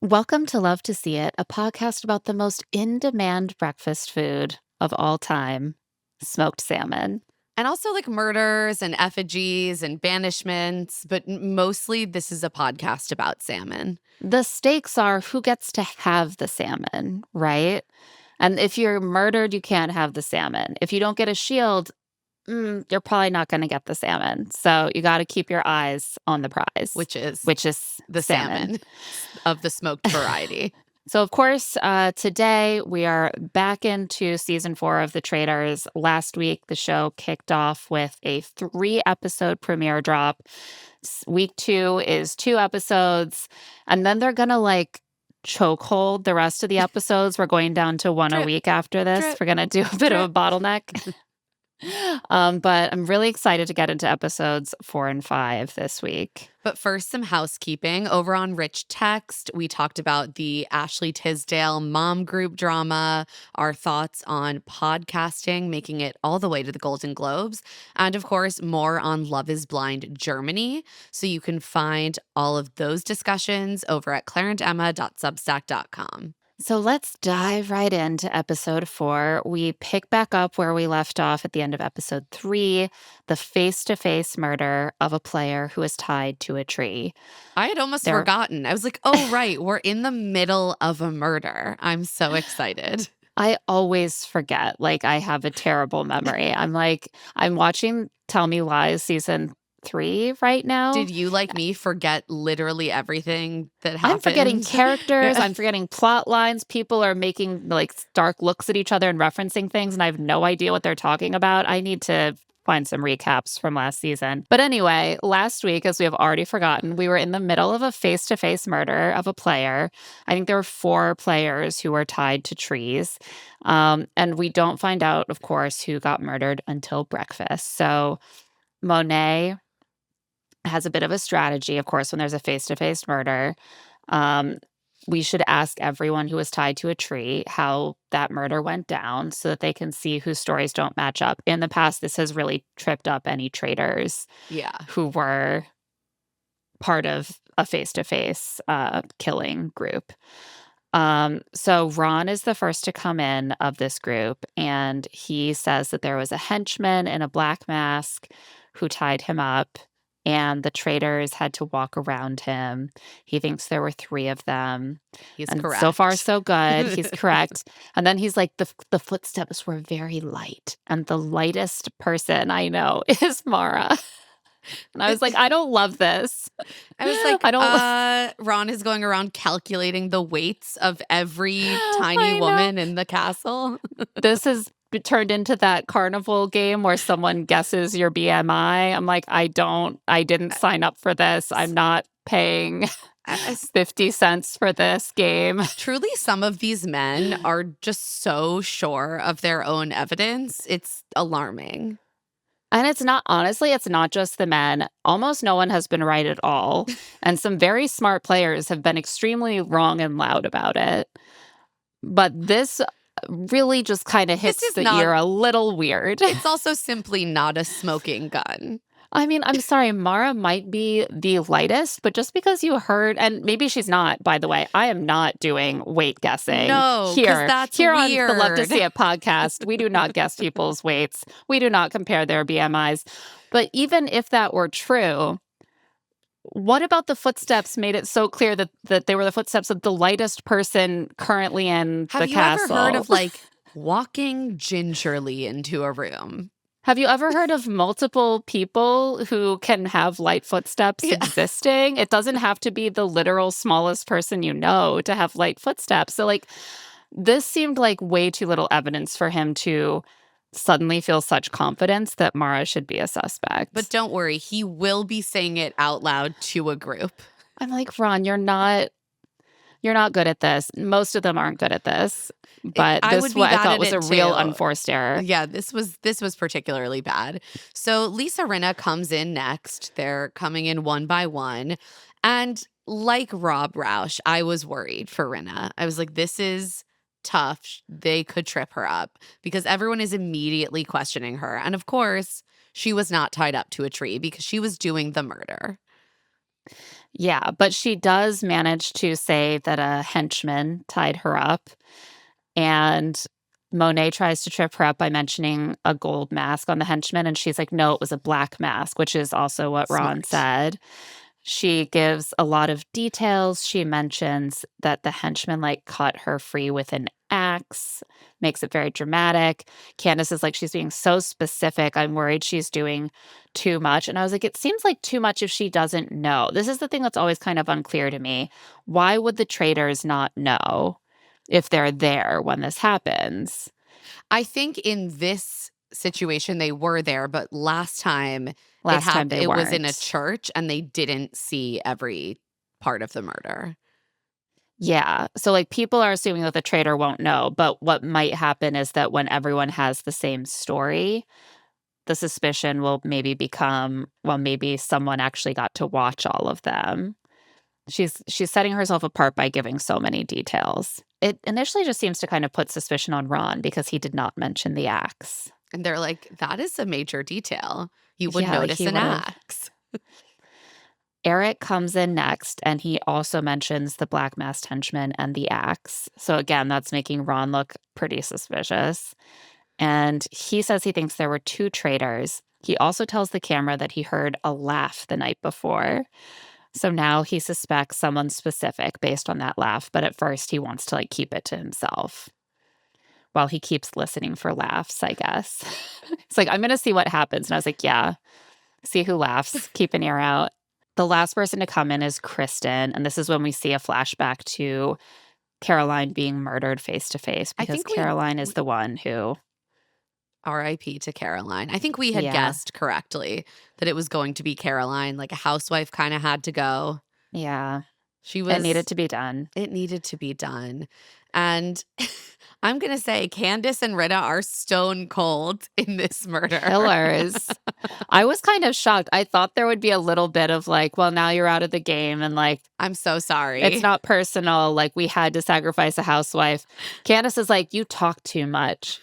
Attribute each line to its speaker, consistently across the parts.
Speaker 1: Welcome to Love to See It, a podcast about the most in-demand breakfast food of all time, smoked salmon.
Speaker 2: And also like murders and effigies and banishments, but mostly this is a podcast about salmon.
Speaker 1: The stakes are who gets to have the salmon, right? And if you're murdered, you can't have the salmon. If you don't get a shield, you're probably not going to get the salmon. So you got to keep your eyes on the prize,
Speaker 2: Which is
Speaker 1: the
Speaker 2: salmon of the smoked variety.
Speaker 1: So, of course, today we are back into season 4 of The Traitors. Last week, the show kicked off with a 3-episode premiere drop. Week 2 is 2 episodes, and then they're going to chokehold the rest of the episodes. We're going down to 1 a week after this. We're going to do a bit of a bottleneck. But I'm really excited to get into episodes 4 and 5 this week.
Speaker 2: But first, some housekeeping. Over on Rich Text, we talked about the Ashley Tisdale mom group drama, our thoughts on podcasting, making it all the way to the Golden Globes, and of course, more on Love is Blind Germany. So you can find all of those discussions over at claireandemma.substack.com.
Speaker 1: So let's dive right into episode 4. We pick back up where we left off at the end of episode 3, the face-to-face murder of a player who is tied to a tree.
Speaker 2: I had almost forgotten. I was like, oh, right, we're in the middle of a murder. I'm so excited.
Speaker 1: I always forget. I have a terrible memory. I'm watching Tell Me Lies season 3 right now.
Speaker 2: Did you, like me, forget literally everything that happened?
Speaker 1: I'm forgetting characters. I'm forgetting plot lines. People are making dark looks at each other and referencing things, and I have no idea what they're talking about. I need to find some recaps from last season. But anyway, last week, as we have already forgotten, we were in the middle of a face-to-face murder of a player. I think there were 4 players who were tied to trees. And we don't find out, of course, who got murdered until breakfast. So Monet has a bit of a strategy, of course, when there's a face-to-face murder. We should ask everyone who was tied to a tree how that murder went down so that they can see whose stories don't match up. In the past, this has really tripped up any traitors who were part of a face-to-face killing group. So Ron is the first to come in of this group, and he says that there was a henchman in a black mask who tied him up, and the traitors had to walk around him. He thinks there were 3 of them.
Speaker 2: He's correct.
Speaker 1: So far, so good. He's correct. And then he's like, the footsteps were very light, and the lightest person I know is Mara. And I was like, I don't love this.
Speaker 2: I was like, Ron is going around calculating the weights of every tiny woman in the castle.
Speaker 1: This has turned into that carnival game where someone guesses your BMI. I'm like, I didn't sign up for this. I'm not paying 50 cents for this game.
Speaker 2: Truly, some of these men are just so sure of their own evidence. It's alarming.
Speaker 1: And it's not just the men. Almost no one has been right at all. And some very smart players have been extremely wrong and loud about it. But this really just kind of hits the ear a little weird.
Speaker 2: It's also simply not a smoking gun.
Speaker 1: I mean, I'm sorry, Mara might be the lightest, but just because you heard, and maybe she's not, by the way, I am not doing weight guessing.
Speaker 2: No, that's
Speaker 1: here
Speaker 2: weird.
Speaker 1: On the Love to See It podcast, we do not guess people's weights. We do not compare their BMIs. But even if that were true, what about the footsteps made it so clear that they were the footsteps of the lightest person currently in the castle?
Speaker 2: Have you ever heard of walking gingerly into a room?
Speaker 1: Have you ever heard of multiple people who can have light footsteps existing? It doesn't have to be the literal smallest person you know to have light footsteps. So this seemed like way too little evidence for him to suddenly feel such confidence that Mara should be a suspect.
Speaker 2: But don't worry, he will be saying it out loud to a group.
Speaker 1: I'm like, Ron, you're not good at this. Most of them aren't good at this. But this what I thought was a real unforced error.
Speaker 2: Yeah, this was particularly bad. So Lisa Rinna comes in next. They're coming in one by one. And like Rob Roush, I was worried for Rinna. I was like, this is tough. They could trip her up because everyone is immediately questioning her. And of course, she was not tied up to a tree because she was doing the murder.
Speaker 1: Yeah, but she does manage to say that a henchman tied her up, and Monet tries to trip her up by mentioning a gold mask on the henchman, and she's like, "No, it was a black mask," which is also what Ron
Speaker 2: Smart.
Speaker 1: said. She gives a lot of details. She mentions that the henchman, like, cut her free with an axe, makes it very dramatic. Candace is like, "She's being so specific. I'm worried she's doing too much." And I was like, "It seems like too much if she doesn't know." This is the thing that's always kind of unclear to me. Why would the traitors not know if they're there when this happens?
Speaker 2: I think in this situation they were there, but last time
Speaker 1: Last time they
Speaker 2: it was in a
Speaker 1: weren't.
Speaker 2: church and they didn't see every part of the murder.
Speaker 1: Yeah. So, like, people are assuming that the traitor won't know, but what might happen is that when everyone has the same story, the suspicion will maybe become, well, maybe someone actually got to watch all of them. She's setting herself apart by giving so many details. It initially just seems to kind of put suspicion on Ron because he did not mention the axe.
Speaker 2: And they're like, that is a major detail. You would
Speaker 1: Yeah, like
Speaker 2: notice
Speaker 1: he
Speaker 2: an
Speaker 1: would have.
Speaker 2: axe.
Speaker 1: Eric comes in next, and he also mentions the black masked henchman and the axe. So again, that's making Ron look pretty suspicious. And he says he thinks there were two traitors. He also tells the camera that he heard a laugh the night before. So now he suspects someone specific based on that laugh, but at first he wants to like keep it to himself while he keeps listening for laughs, I guess. It's like, I'm going to see what happens. And I was like, yeah, see who laughs, keep an ear out. The last person to come in is Kristen. And this is when we see a flashback to Caroline being murdered face to face
Speaker 2: I
Speaker 1: because
Speaker 2: think
Speaker 1: Caroline is the one who,
Speaker 2: RIP to Caroline. I think we had
Speaker 1: yeah,
Speaker 2: guessed correctly that it was going to be Caroline. Like a housewife kind of had to go.
Speaker 1: yeah,
Speaker 2: She
Speaker 1: it needed
Speaker 2: was,
Speaker 1: to be done.
Speaker 2: it needed to be done. And I'm going to say Candace and Rita are stone cold in this murder.
Speaker 1: Killers. I was kind of shocked. I thought there would be a little bit of like, well, now you're out of the game and like,
Speaker 2: I'm so
Speaker 1: it's
Speaker 2: sorry.
Speaker 1: not personal. Like, we had to sacrifice a housewife. Candace is like, you talk too much.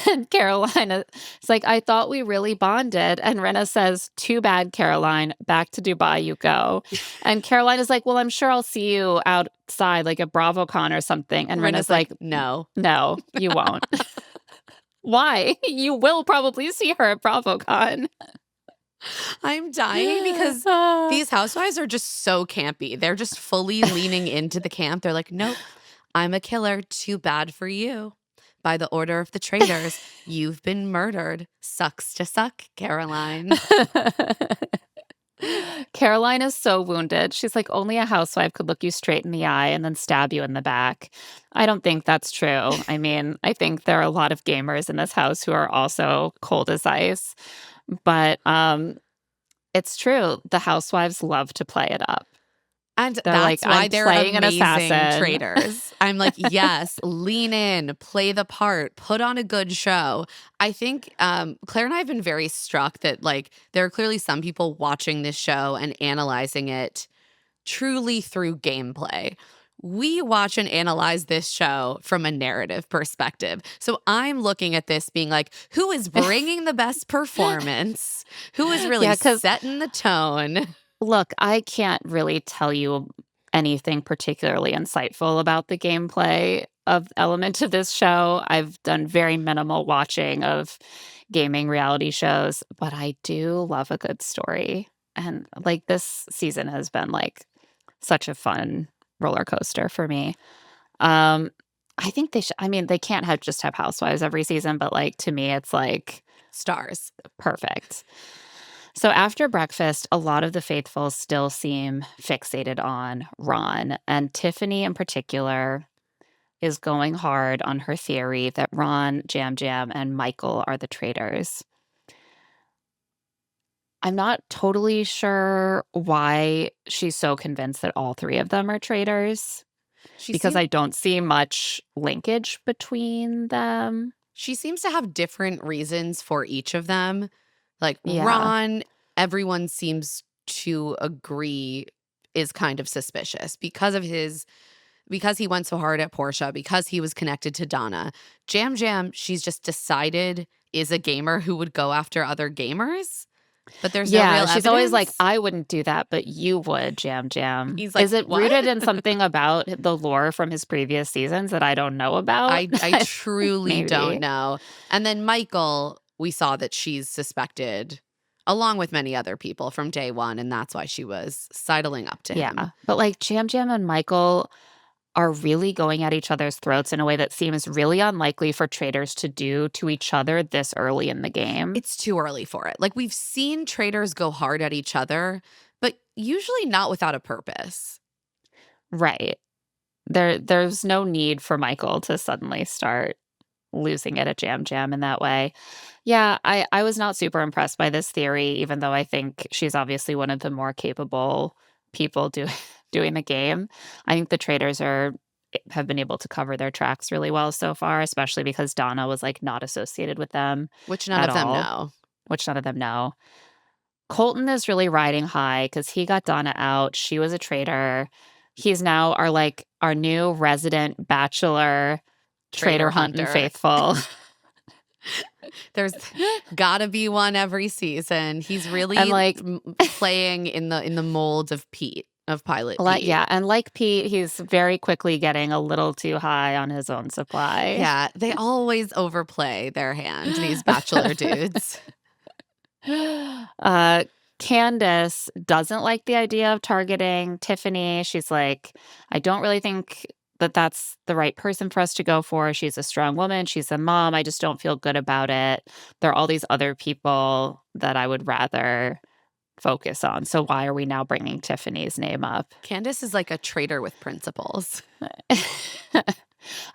Speaker 1: And Carolina is like, I thought we really bonded. And Rena says, too bad, Caroline. Back to Dubai you go. And Caroline is like, well, I'm sure I'll see you outside, like at BravoCon or something. And
Speaker 2: Rena's
Speaker 1: Rena's like,
Speaker 2: no.
Speaker 1: no, you won't. Why? You will probably see her at BravoCon.
Speaker 2: I'm dying because these housewives are just so campy. They're just fully leaning into the camp. They're like, nope, I'm a killer. Too bad for you. By the order of the traitors, you've been murdered. Sucks to suck, Caroline.
Speaker 1: Caroline is so wounded. She's like, only a housewife could look you straight in the eye and then stab you in the back. I don't think that's true. I mean, I think there are a lot of gamers in this house who are also cold as ice. But it's true. The housewives love to play it up.
Speaker 2: And
Speaker 1: They're like,
Speaker 2: that's why
Speaker 1: I'm
Speaker 2: they're
Speaker 1: playing an
Speaker 2: amazing
Speaker 1: assassin.
Speaker 2: traitors. I'm like, yes, lean in, play the part, put on a good show. I think Claire and I have been very struck that like there are clearly some people watching this show and analyzing it truly through gameplay. We watch and analyze this show from a narrative perspective. So I'm looking at this being like, who is bringing the best performance? Who is really
Speaker 1: Yeah, 'cause
Speaker 2: setting the tone?
Speaker 1: look, I can't really tell you anything particularly insightful about the gameplay of element of this show. I've done very minimal watching of gaming reality shows, but I do love a good story. And like this season has been like such a fun roller coaster for me. Um I think they should, I mean, they can't have just have housewives every season, but like to me it's like
Speaker 2: Stars.
Speaker 1: perfect. So after breakfast, a lot of the faithful still seem fixated on Ron, and Tiffany in particular is going hard on her theory that Ron, Jam Jam, and Michael are the traitors. I'm not totally sure why she's so convinced that all three of them are traitors
Speaker 2: She
Speaker 1: because
Speaker 2: seems
Speaker 1: I don't see much linkage between them.
Speaker 2: She seems to have different reasons for each of them. Like
Speaker 1: Yeah.
Speaker 2: Ron, everyone seems to agree is kind of suspicious because he went so hard at Portia, because he was connected to Donna. Jam Jam, she's just decided is a gamer who would go after other gamers. But there's no
Speaker 1: Yeah,
Speaker 2: real
Speaker 1: she's always like,
Speaker 2: evidence?
Speaker 1: "I wouldn't do that, but you would, Jam Jam."
Speaker 2: He's like,
Speaker 1: Is it
Speaker 2: "What?"
Speaker 1: rooted in something about the lore from his previous seasons that I don't know about?
Speaker 2: I truly don't
Speaker 1: Maybe.
Speaker 2: know. And then Michael, we saw that she's suspected, along with many other people from day one, and that's why she was sidling up to him.
Speaker 1: Yeah, but, like, Jam Jam and Michael are really going at each other's throats in a way that seems really unlikely for traitors to do to each other this early in the game.
Speaker 2: It's too early for it. Like, we've seen traitors go hard at each other, but usually not without a purpose.
Speaker 1: Right. There's no need for Michael to suddenly start losing it at Jam Jam in that way. Yeah, I was not super impressed by this theory, even though I think she's obviously one of the more capable people doing the game. I think the traders have been able to cover their tracks really well so far, especially because Donna was like not associated with them
Speaker 2: Which none
Speaker 1: at
Speaker 2: of them
Speaker 1: all,
Speaker 2: know.
Speaker 1: which none of them know. Colton is really riding high because he got Donna out. She was a traitor. He's now our new resident bachelor
Speaker 2: Traitor
Speaker 1: traitor hunting
Speaker 2: hunter.
Speaker 1: faithful.
Speaker 2: There's gotta be one every season. He's really
Speaker 1: And, like
Speaker 2: playing in the mold of Pete, of Pilot Pete.
Speaker 1: yeah, and like Pete, he's very quickly getting a little too high on his own supply.
Speaker 2: Yeah, they always overplay their hand, these bachelor dudes.
Speaker 1: Candace doesn't like the idea of targeting Tiffany. She's like, I don't really think that that's the right person for us to go for. She's a strong woman. She's a mom. I just don't feel good about it. There are all these other people that I would rather focus on. So why are we now bringing Tiffany's name up?
Speaker 2: Candace is like a traitor with principles.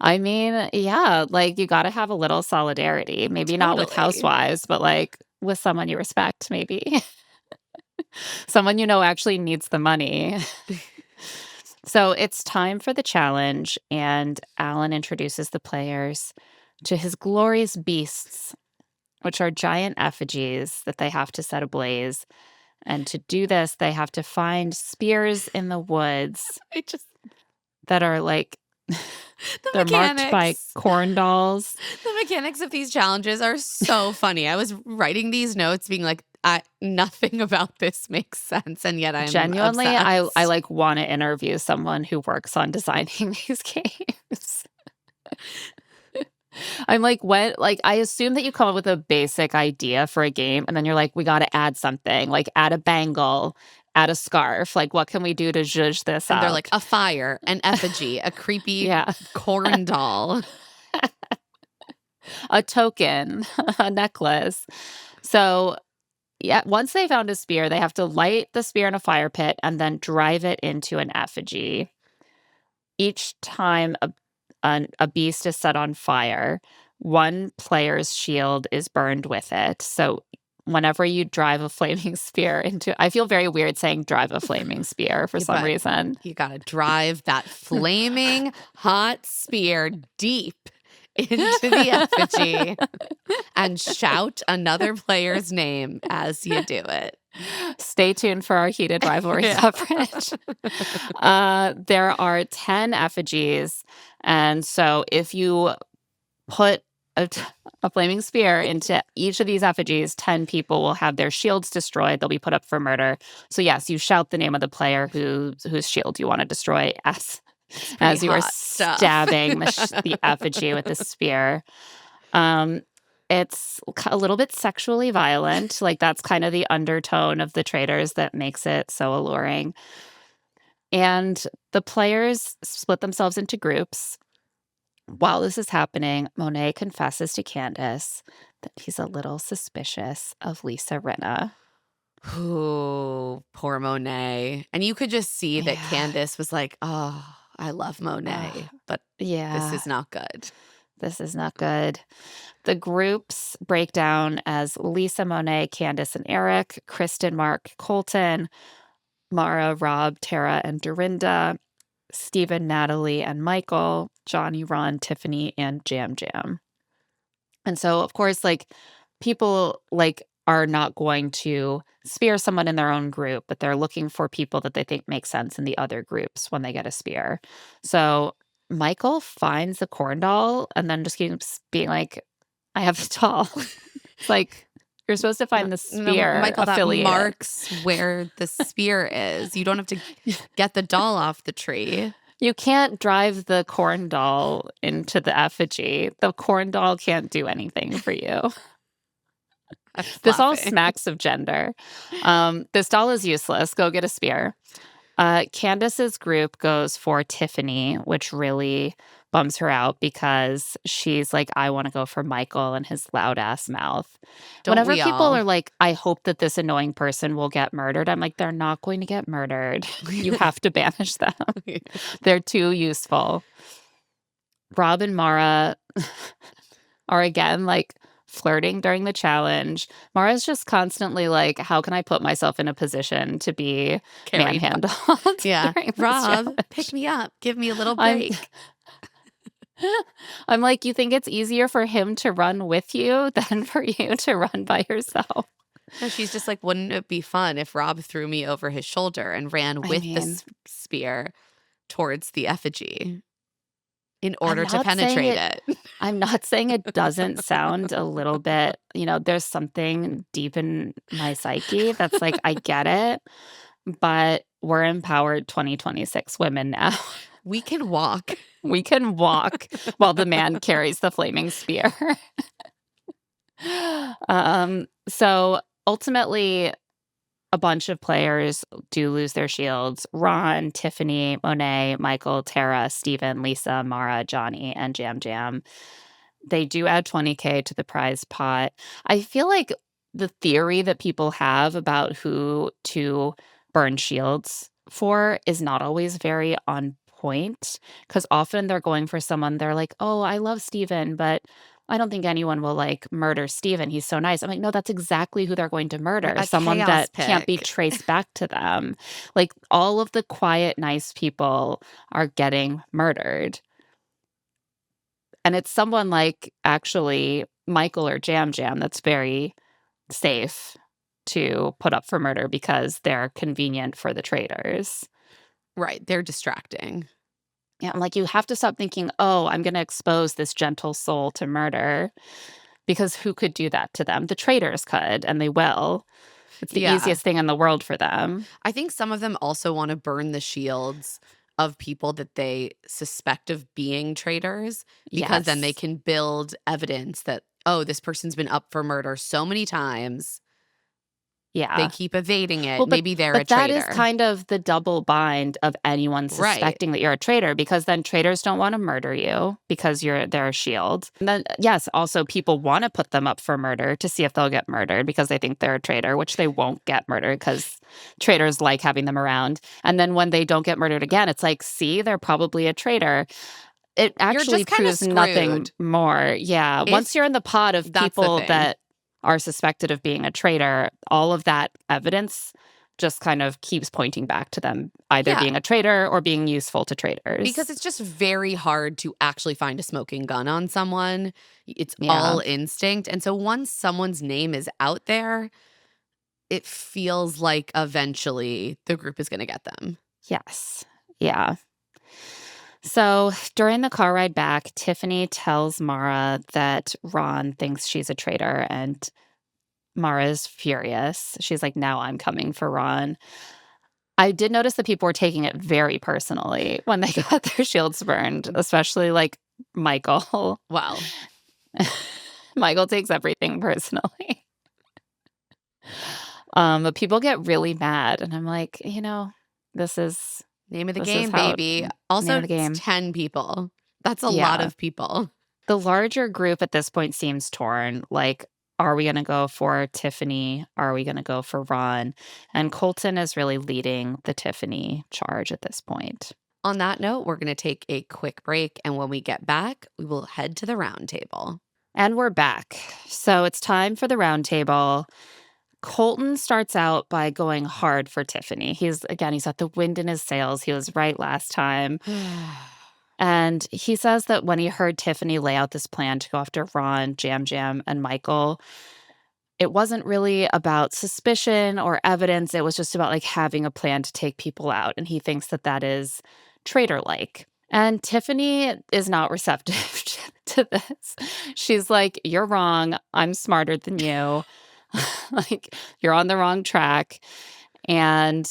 Speaker 1: I mean, yeah, like you got to have a little solidarity. Maybe not with
Speaker 2: Totally.
Speaker 1: housewives, but like with someone you respect, maybe. Someone you know actually needs the money. So it's time for the challenge, and Alan introduces the players to his glorious beasts, which are giant effigies that they have to set ablaze. And to do this, they have to find spears in the woods
Speaker 2: I just
Speaker 1: that are like
Speaker 2: the
Speaker 1: they're marked by
Speaker 2: mechanics.
Speaker 1: corn dolls.
Speaker 2: The mechanics of these challenges are so funny. I was writing these notes being like, nothing about this makes sense, and yet I'm
Speaker 1: Genuinely,
Speaker 2: obsessed.
Speaker 1: I like want to interview someone who works on designing these games. I'm like, what? Like, I assume that you come up with a basic idea for a game, and then you're like, we got to add something, like add a bangle, add a scarf. Like, what can we do to zhuzh this
Speaker 2: And
Speaker 1: up?
Speaker 2: they're like, a fire, an effigy, a creepy
Speaker 1: yeah,
Speaker 2: corn doll.
Speaker 1: a token, a necklace. So, yeah, once they found a spear, they have to light the spear in a fire pit and then drive it into an effigy. Each time a beast is set on fire, one player's shield is burned with it. So whenever you drive a flaming spear into, I feel very weird saying drive a flaming spear for
Speaker 2: Yeah,
Speaker 1: some
Speaker 2: but
Speaker 1: reason.
Speaker 2: You got to drive that flaming hot spear deep into the effigy and shout another player's name as you do it.
Speaker 1: Stay tuned for our heated rivalry coverage. There are 10 effigies. And so if you put a flaming spear into each of these effigies, 10 people will have their shields destroyed. They'll be put up for murder. So yes, you shout the name of the player whose shield you want to destroy as you are stabbing the effigy with the spear. It's a little bit sexually violent. Like that's kind of the undertone of the Traitors that makes it so alluring. And the players split themselves into groups. While this is happening, Monet confesses to Candace that he's a little suspicious of Lisa Rinna.
Speaker 2: Ooh, poor Monet. And you could just see that
Speaker 1: Yeah.
Speaker 2: Candace was like, oh, I love Monet, but
Speaker 1: Yeah.
Speaker 2: this is not good.
Speaker 1: This is not good. The groups break down as Lisa, Monet, Candace, and Eric, Kristen, Mark, Colton, Mara, Rob, Tara, and Dorinda, Stephen, Natalie, and Michael, Johnny, Ron, Tiffany, and Jam Jam. And so, of course, like people are not going to spear someone in their own group, but they're looking for people that they think make sense in the other groups when they get a spear. So Michael finds the corn doll and then just keeps being like, I have the doll. It's like, You're supposed to find the spear
Speaker 2: Michael, that
Speaker 1: affiliated.
Speaker 2: marks where the spear is. You don't have to get the doll off the tree.
Speaker 1: You can't drive the corn doll into the effigy. The corn doll can't do anything for you. This all smacks of gender. This doll is useless. Go get a spear. Candace's group goes for Tiffany, which really bums her out because she's like, I want to go for Michael and his loud ass mouth. Whenever people are like, I hope that this annoying person will get murdered, I'm like, they're not going to get murdered. You have to banish them. They're too useful. Rob and Mara are again like flirting during the challenge. Mara's just constantly like, how can I put myself in a position to be manhandled?
Speaker 2: Yeah. Rob, pick me up. Give me a little break.
Speaker 1: I'm like, you think it's easier for him to run with you than for you to run by yourself?
Speaker 2: No, she's just like, wouldn't it be fun if Rob threw me over his shoulder and ran with the spear towards the effigy in order to penetrate it?
Speaker 1: I'm not saying it doesn't sound a little bit, there's something deep in my psyche that's like, I get it, but we're empowered 2026 women now.
Speaker 2: We can walk.
Speaker 1: We can walk while the man carries the flaming spear. So ultimately, a bunch of players do lose their shields. Ron, Tiffany, Monet, Michael, Tara, Steven, Lisa, Mara, Johnny, and Jam Jam. They do add $20K to the prize pot. I feel like the theory that people have about who to burn shields for is not always very on point, because often they're going for someone they're like, oh, I love Steven, but I don't think anyone will like murder Steven. He's so nice. I'm like, no, that's exactly who they're going to murder. Someone that can't be traced back to them. Like all of the quiet, nice people are getting murdered. And it's someone like actually Michael or Jam Jam that's very safe to put up for murder because they're convenient for the traitors.
Speaker 2: Right. They're distracting.
Speaker 1: Yeah, I'm like, you have to stop thinking, oh, I'm going to expose this gentle soul to murder, because who could do that to them? The traitors could, and they will. It's the easiest thing in the world for them.
Speaker 2: I think some of them also want to burn the shields of people that they suspect of being traitors, because then they can build evidence that, oh, this person's been up for murder so many times.
Speaker 1: Yeah.
Speaker 2: They keep evading it. Maybe they're a traitor.
Speaker 1: But that is kind of the double bind of anyone suspecting that you're a traitor, because then traitors don't want to murder you because they're a shield. And then, yes, also people want to put them up for murder to see if they'll get murdered because they think they're a traitor, which they won't get murdered because traitors like having them around. And then when they don't get murdered again, it's like, see, they're probably a traitor. It actually proves nothing more. Yeah. Once you're in the pot of people that are suspected of being a traitor, all of that evidence just kind of keeps pointing back to them either being a traitor or being useful to traitors.
Speaker 2: Because it's just very hard to actually find a smoking gun on someone. It's all instinct. And so once someone's name is out there, it feels like eventually the group is going to get them.
Speaker 1: Yes. Yeah. So during the car ride back, Tiffany tells Mara that Ron thinks she's a traitor, and Mara's furious. She's like, now I'm coming for Ron. I did notice that people were taking it very personally when they got their shields burned, especially like Michael.
Speaker 2: Wow.
Speaker 1: Michael takes everything personally. But people get really mad, and I'm like, this is...
Speaker 2: Name of the game, baby. Also, it's 10 people. That's a lot of people.
Speaker 1: The larger group at this point seems torn. Like, are we going to go for Tiffany? Are we going to go for Ron? And Colton is really leading the Tiffany charge at this point.
Speaker 2: On that note, we're going to take a quick break. And when we get back, we will head to the round table.
Speaker 1: And we're back. So it's time for the round table. Colton starts out by going hard for Tiffany. He's got the wind in his sails. He was right last time. And he says that when he heard Tiffany lay out this plan to go after Ron, Jam Jam, and Michael, it wasn't really about suspicion or evidence. It was just about like having a plan to take people out. And he thinks that that is traitor-like. And Tiffany is not receptive to this. She's like, you're wrong. I'm smarter than you. Like, you're on the wrong track. And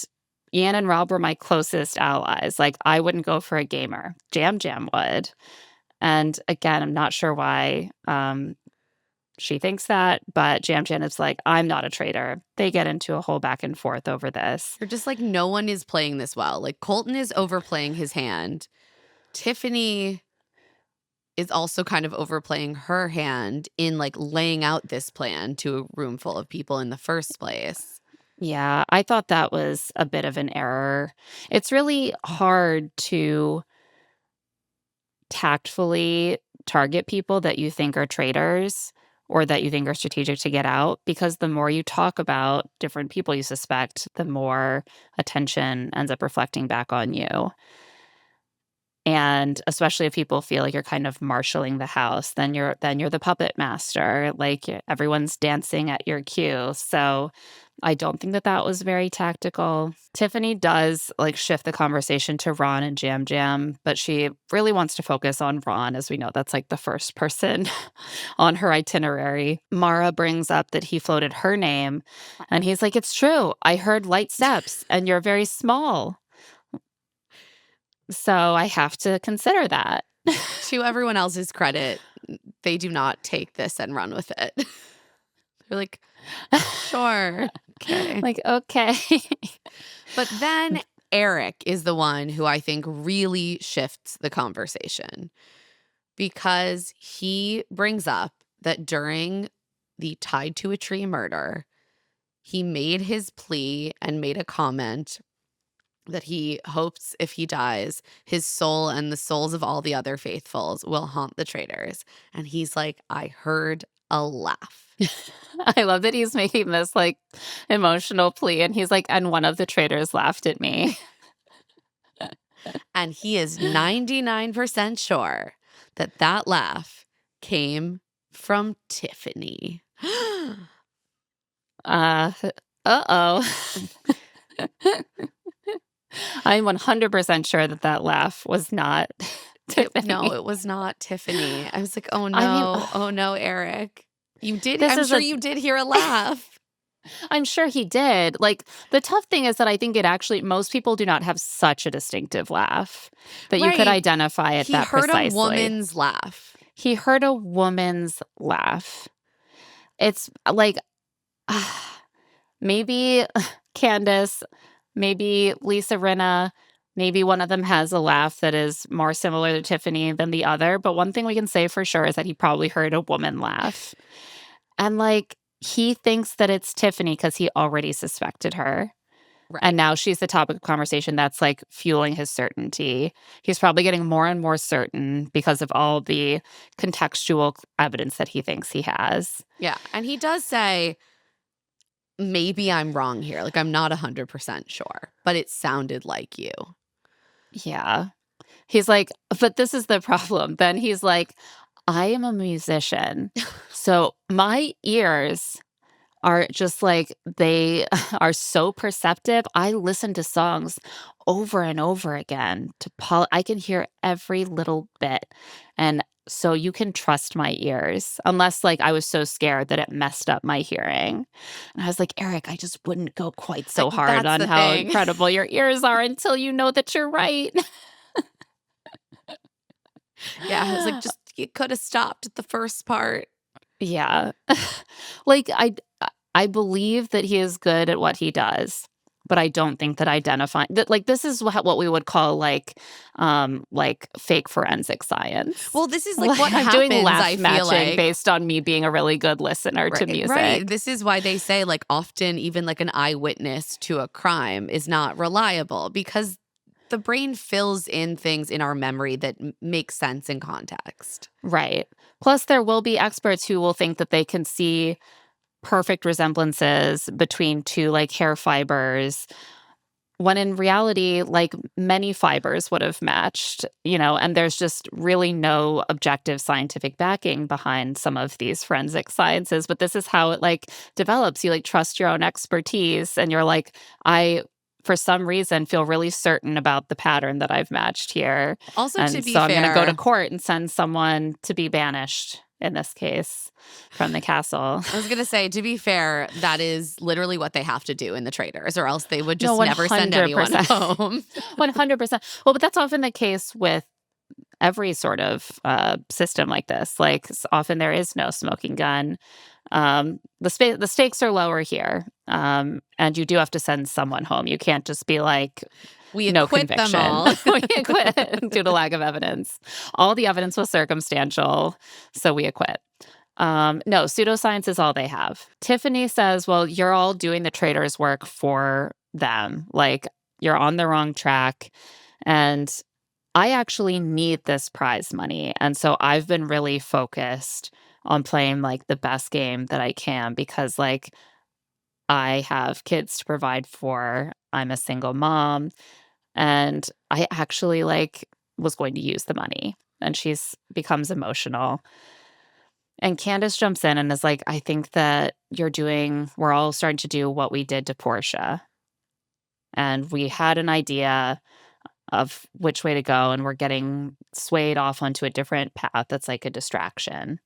Speaker 1: Ian and Rob were my closest allies. Like, I wouldn't go for a gamer. Jam Jam would. And again, I'm not sure why she thinks that, but Jam Jam is like, I'm not a traitor. They get into a whole back and forth over this.
Speaker 2: You're just like, no one is playing this well. Like, Colton is overplaying his hand. Tiffany is also kind of overplaying her hand in like laying out this plan to a room full of people in the first place.
Speaker 1: Yeah, I thought that was a bit of an error. It's really hard to tactfully target people that you think are traitors or that you think are strategic to get out, because the more you talk about different people you suspect, the more attention ends up reflecting back on you. And especially if people feel like you're kind of marshaling the house, then you're the puppet master. Like, everyone's dancing at your cue. So I don't think that that was very tactical. Tiffany does like shift the conversation to Ron and Jam Jam, but she really wants to focus on Ron. As we know, that's like the first person on her itinerary. Mara brings up that he floated her name, and he's like, it's true. I heard light steps and you're very small. So I have to consider that.
Speaker 2: To everyone else's credit, they do not take this and run with it. They're like, sure. Okay.
Speaker 1: Like, okay.
Speaker 2: But then Eric is the one who I think really shifts the conversation, because he brings up that during the tied to a tree murder, he made his plea and made a comment that he hopes if he dies, his soul and the souls of all the other faithfuls will haunt the traitors. And he's like, I heard a laugh.
Speaker 1: I love that he's making this like emotional plea, and he's like, and one of the traitors laughed at me.
Speaker 2: And he is 99% sure that that laugh came from Tiffany.
Speaker 1: Uh-oh. I'm 100% sure that that laugh was not Tiffany.
Speaker 2: No, it was not Tiffany. I was like, oh no, oh no, Eric. You did.
Speaker 1: This
Speaker 2: I'm
Speaker 1: is
Speaker 2: sure
Speaker 1: a-
Speaker 2: you did hear a laugh.
Speaker 1: I'm sure he did. Like, the tough thing is that I think most people do not have such a distinctive laugh that you could
Speaker 2: Right.
Speaker 1: identify it
Speaker 2: He
Speaker 1: that
Speaker 2: heard
Speaker 1: precisely.
Speaker 2: a woman's laugh.
Speaker 1: He heard a woman's laugh. It's like, maybe Candace, maybe Lisa Rinna, maybe one of them has a laugh that is more similar to Tiffany than the other. But one thing we can say for sure is that he probably heard a woman laugh. And like, he thinks that it's Tiffany because he already suspected her.
Speaker 2: Right.
Speaker 1: And now she's the topic of conversation that's like fueling his certainty. He's probably getting more and more certain because of all the contextual evidence that he thinks he has.
Speaker 2: Yeah. And he does say, maybe I'm wrong here. Like, I'm not 100% sure, but it sounded like you.
Speaker 1: Yeah. He's like, but this is the problem. Then he's like, I am a musician. So my ears are just like, they are so perceptive. I listen to songs over and over again I can hear every little bit. And so you can trust my ears, unless like I was so scared that it messed up my hearing. And I was like, Eric, I just wouldn't go quite so hard
Speaker 2: That's
Speaker 1: on
Speaker 2: the
Speaker 1: how
Speaker 2: thing.
Speaker 1: incredible your ears are until you know that you're right.
Speaker 2: Yeah. I was like, just, you could have stopped at the first part.
Speaker 1: Yeah. Like, I believe that he is good at what he does, but I don't think that identifying that, like, this is what we would call like fake forensic science.
Speaker 2: Well, this is like what
Speaker 1: I'm
Speaker 2: happens,
Speaker 1: doing laugh
Speaker 2: I feel
Speaker 1: matching
Speaker 2: like.
Speaker 1: based on me being a really good listener to music.
Speaker 2: Right. This is why they say like often even like an eyewitness to a crime is not reliable, because the brain fills in things in our memory that make sense in context.
Speaker 1: Right. Plus, there will be experts who will think that they can see perfect resemblances between two like hair fibers, when in reality, like, many fibers would have matched, and there's just really no objective scientific backing behind some of these forensic sciences. But this is how it like develops. You like trust your own expertise, and you're like, I, for some reason, feel really certain about the pattern that I've matched here.
Speaker 2: Also,
Speaker 1: And
Speaker 2: to be
Speaker 1: so I'm going to go to
Speaker 2: fair,
Speaker 1: court and send someone to be banished. in this case from the castle.
Speaker 2: I was going to say, to be fair, that is literally what they have to do in the Traitors, or else they would
Speaker 1: No,
Speaker 2: just never send anyone
Speaker 1: 100%.
Speaker 2: home.
Speaker 1: 100%. Well, but that's often the case with every sort of system like this. Like often there is no smoking gun. The stakes are lower here, and you do have to send someone home. You can't just be like,
Speaker 2: We
Speaker 1: no
Speaker 2: acquit them
Speaker 1: conviction.
Speaker 2: all.
Speaker 1: We acquit due to lack of evidence. All the evidence was circumstantial, so we acquit. No, pseudoscience is all they have. Tiffany says, well, you're all doing the Traitors' work for them. Like, you're on the wrong track. And I actually need this prize money. And so I've been really focused on playing like the best game that I can because like I have kids to provide for. I'm a single mom. And I actually like was going to use the money. And she's becomes emotional. And Candace jumps in and is like, I think that we're all starting to do what we did to Portia. And we had an idea of which way to go, and we're getting swayed off onto a different path that's like a distraction.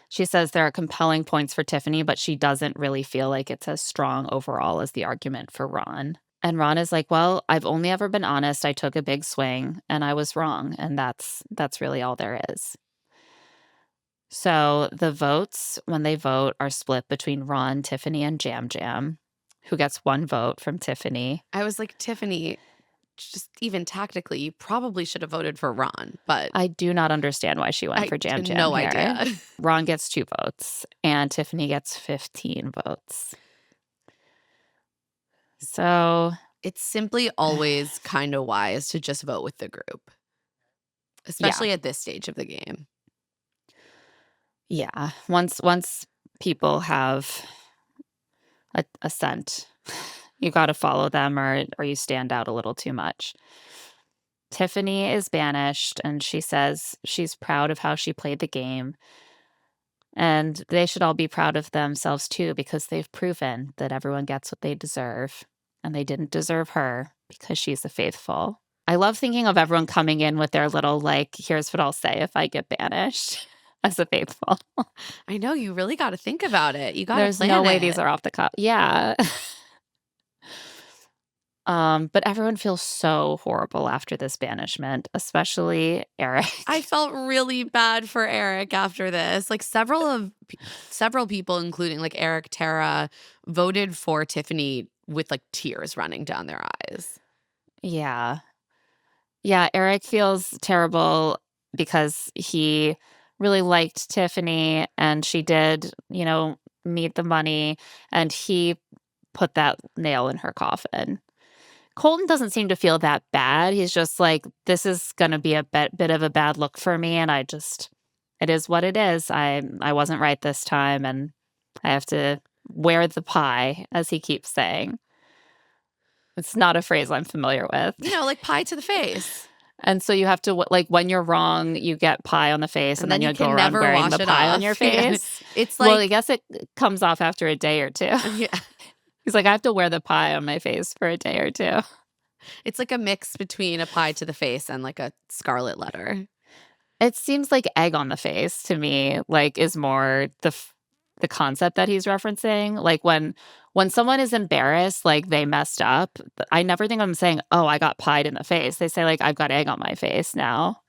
Speaker 1: She says there are compelling points for Tiffany, but she doesn't really feel like it's as strong overall as the argument for Ron. And Ron is like, well, I've only ever been honest. I took a big swing and I was wrong. And that's really all there is. So the votes, when they vote, are split between Ron, Tiffany, and Jam Jam, who gets one vote from Tiffany.
Speaker 2: I was like, Tiffany, just even tactically, you probably should have voted for Ron, but
Speaker 1: I do not understand why she went for Jam Jam.
Speaker 2: No
Speaker 1: here.
Speaker 2: idea.
Speaker 1: Ron gets 2 votes, and Tiffany gets 15 votes. So
Speaker 2: it's simply always kind of wise to just vote with the group, especially at this stage of the game.
Speaker 1: Yeah, once people have a scent, you got to follow them, or you stand out a little too much. Tiffany is banished, and she says she's proud of how she played the game. And they should all be proud of themselves, too, because they've proven that everyone gets what they deserve. And they didn't deserve her because she's a faithful. I love thinking of everyone coming in with their little, like, here's what I'll say if I get banished as a faithful.
Speaker 2: I know, you really got to think about it. You got to plan it.
Speaker 1: There's no way these are off the cuff. Yeah. But everyone feels so horrible after this banishment, especially Eric.
Speaker 2: I felt really bad for Eric after this. Like several people, including like Eric, Tara, voted for Tiffany with like tears running down their eyes.
Speaker 1: Yeah. Yeah, Eric feels terrible because he really liked Tiffany and she did, need the money, and he put that nail in her coffin. Colton doesn't seem to feel that bad. He's just like, this is going to be a bit of a bad look for me. And it is what it is. I wasn't right this time. And I have to wear the pie, as he keeps saying. It's not a phrase I'm familiar with.
Speaker 2: Like pie to the face.
Speaker 1: And so you have to, like, when you're wrong, you get pie on the face. And then you go around wearing the pie on your face.
Speaker 2: It's like,
Speaker 1: well, I guess it comes off after a day or 2.
Speaker 2: Yeah.
Speaker 1: He's like, I have to wear the pie on my face for a day or 2.
Speaker 2: It's like a mix between a pie to the face and like a scarlet letter.
Speaker 1: It seems like egg on the face to me, like, is more the concept that he's referencing. Like when someone is embarrassed, like they messed up, I never think of them saying, oh, I got pied in the face. They say like, I've got egg on my face now.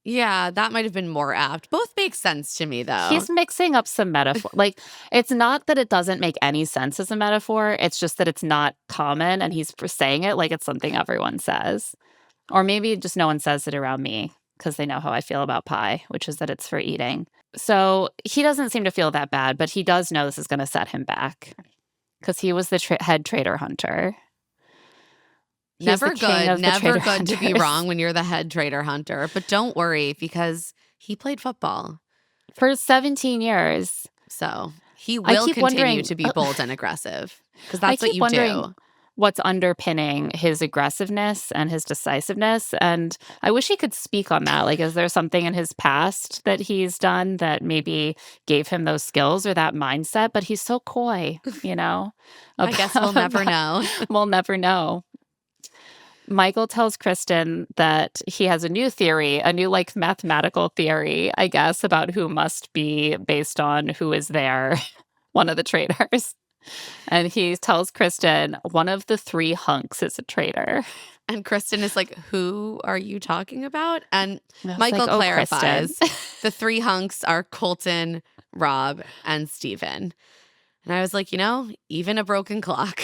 Speaker 2: Yeah, that might have been more apt. Both make sense to me, though.
Speaker 1: He's mixing up some metaphor. Like, it's not that it doesn't make any sense as a metaphor. It's just that it's not common, and he's saying it like it's something everyone says. Or maybe just no one says it around me because they know how I feel about pie, which is that it's for eating. So he doesn't seem to feel that bad, but he does know this is going to set him back because he was the head traitor hunter.
Speaker 2: Never good to be wrong when you're the head traitor hunter. But don't worry, because he played football
Speaker 1: for 17 years.
Speaker 2: So he will continue to be bold and aggressive, because that's what you do.
Speaker 1: What's underpinning his aggressiveness and his decisiveness. And I wish he could speak on that. Like, is there something in his past that he's done that maybe gave him those skills or that mindset? But he's so coy,
Speaker 2: I guess we'll never know.
Speaker 1: We'll never know. Michael tells Kristen that he has a new theory, a new like mathematical theory, I guess, about who must be based on who is there, one of the traitors. And he tells Kristen one of the 3 hunks is a traitor.
Speaker 2: And Kristen is like, who are you talking about? And
Speaker 1: Michael
Speaker 2: Michael clarifies
Speaker 1: Kristen.
Speaker 2: the 3 hunks are Colton, Rob, and Steven. And I was like, even a broken clock.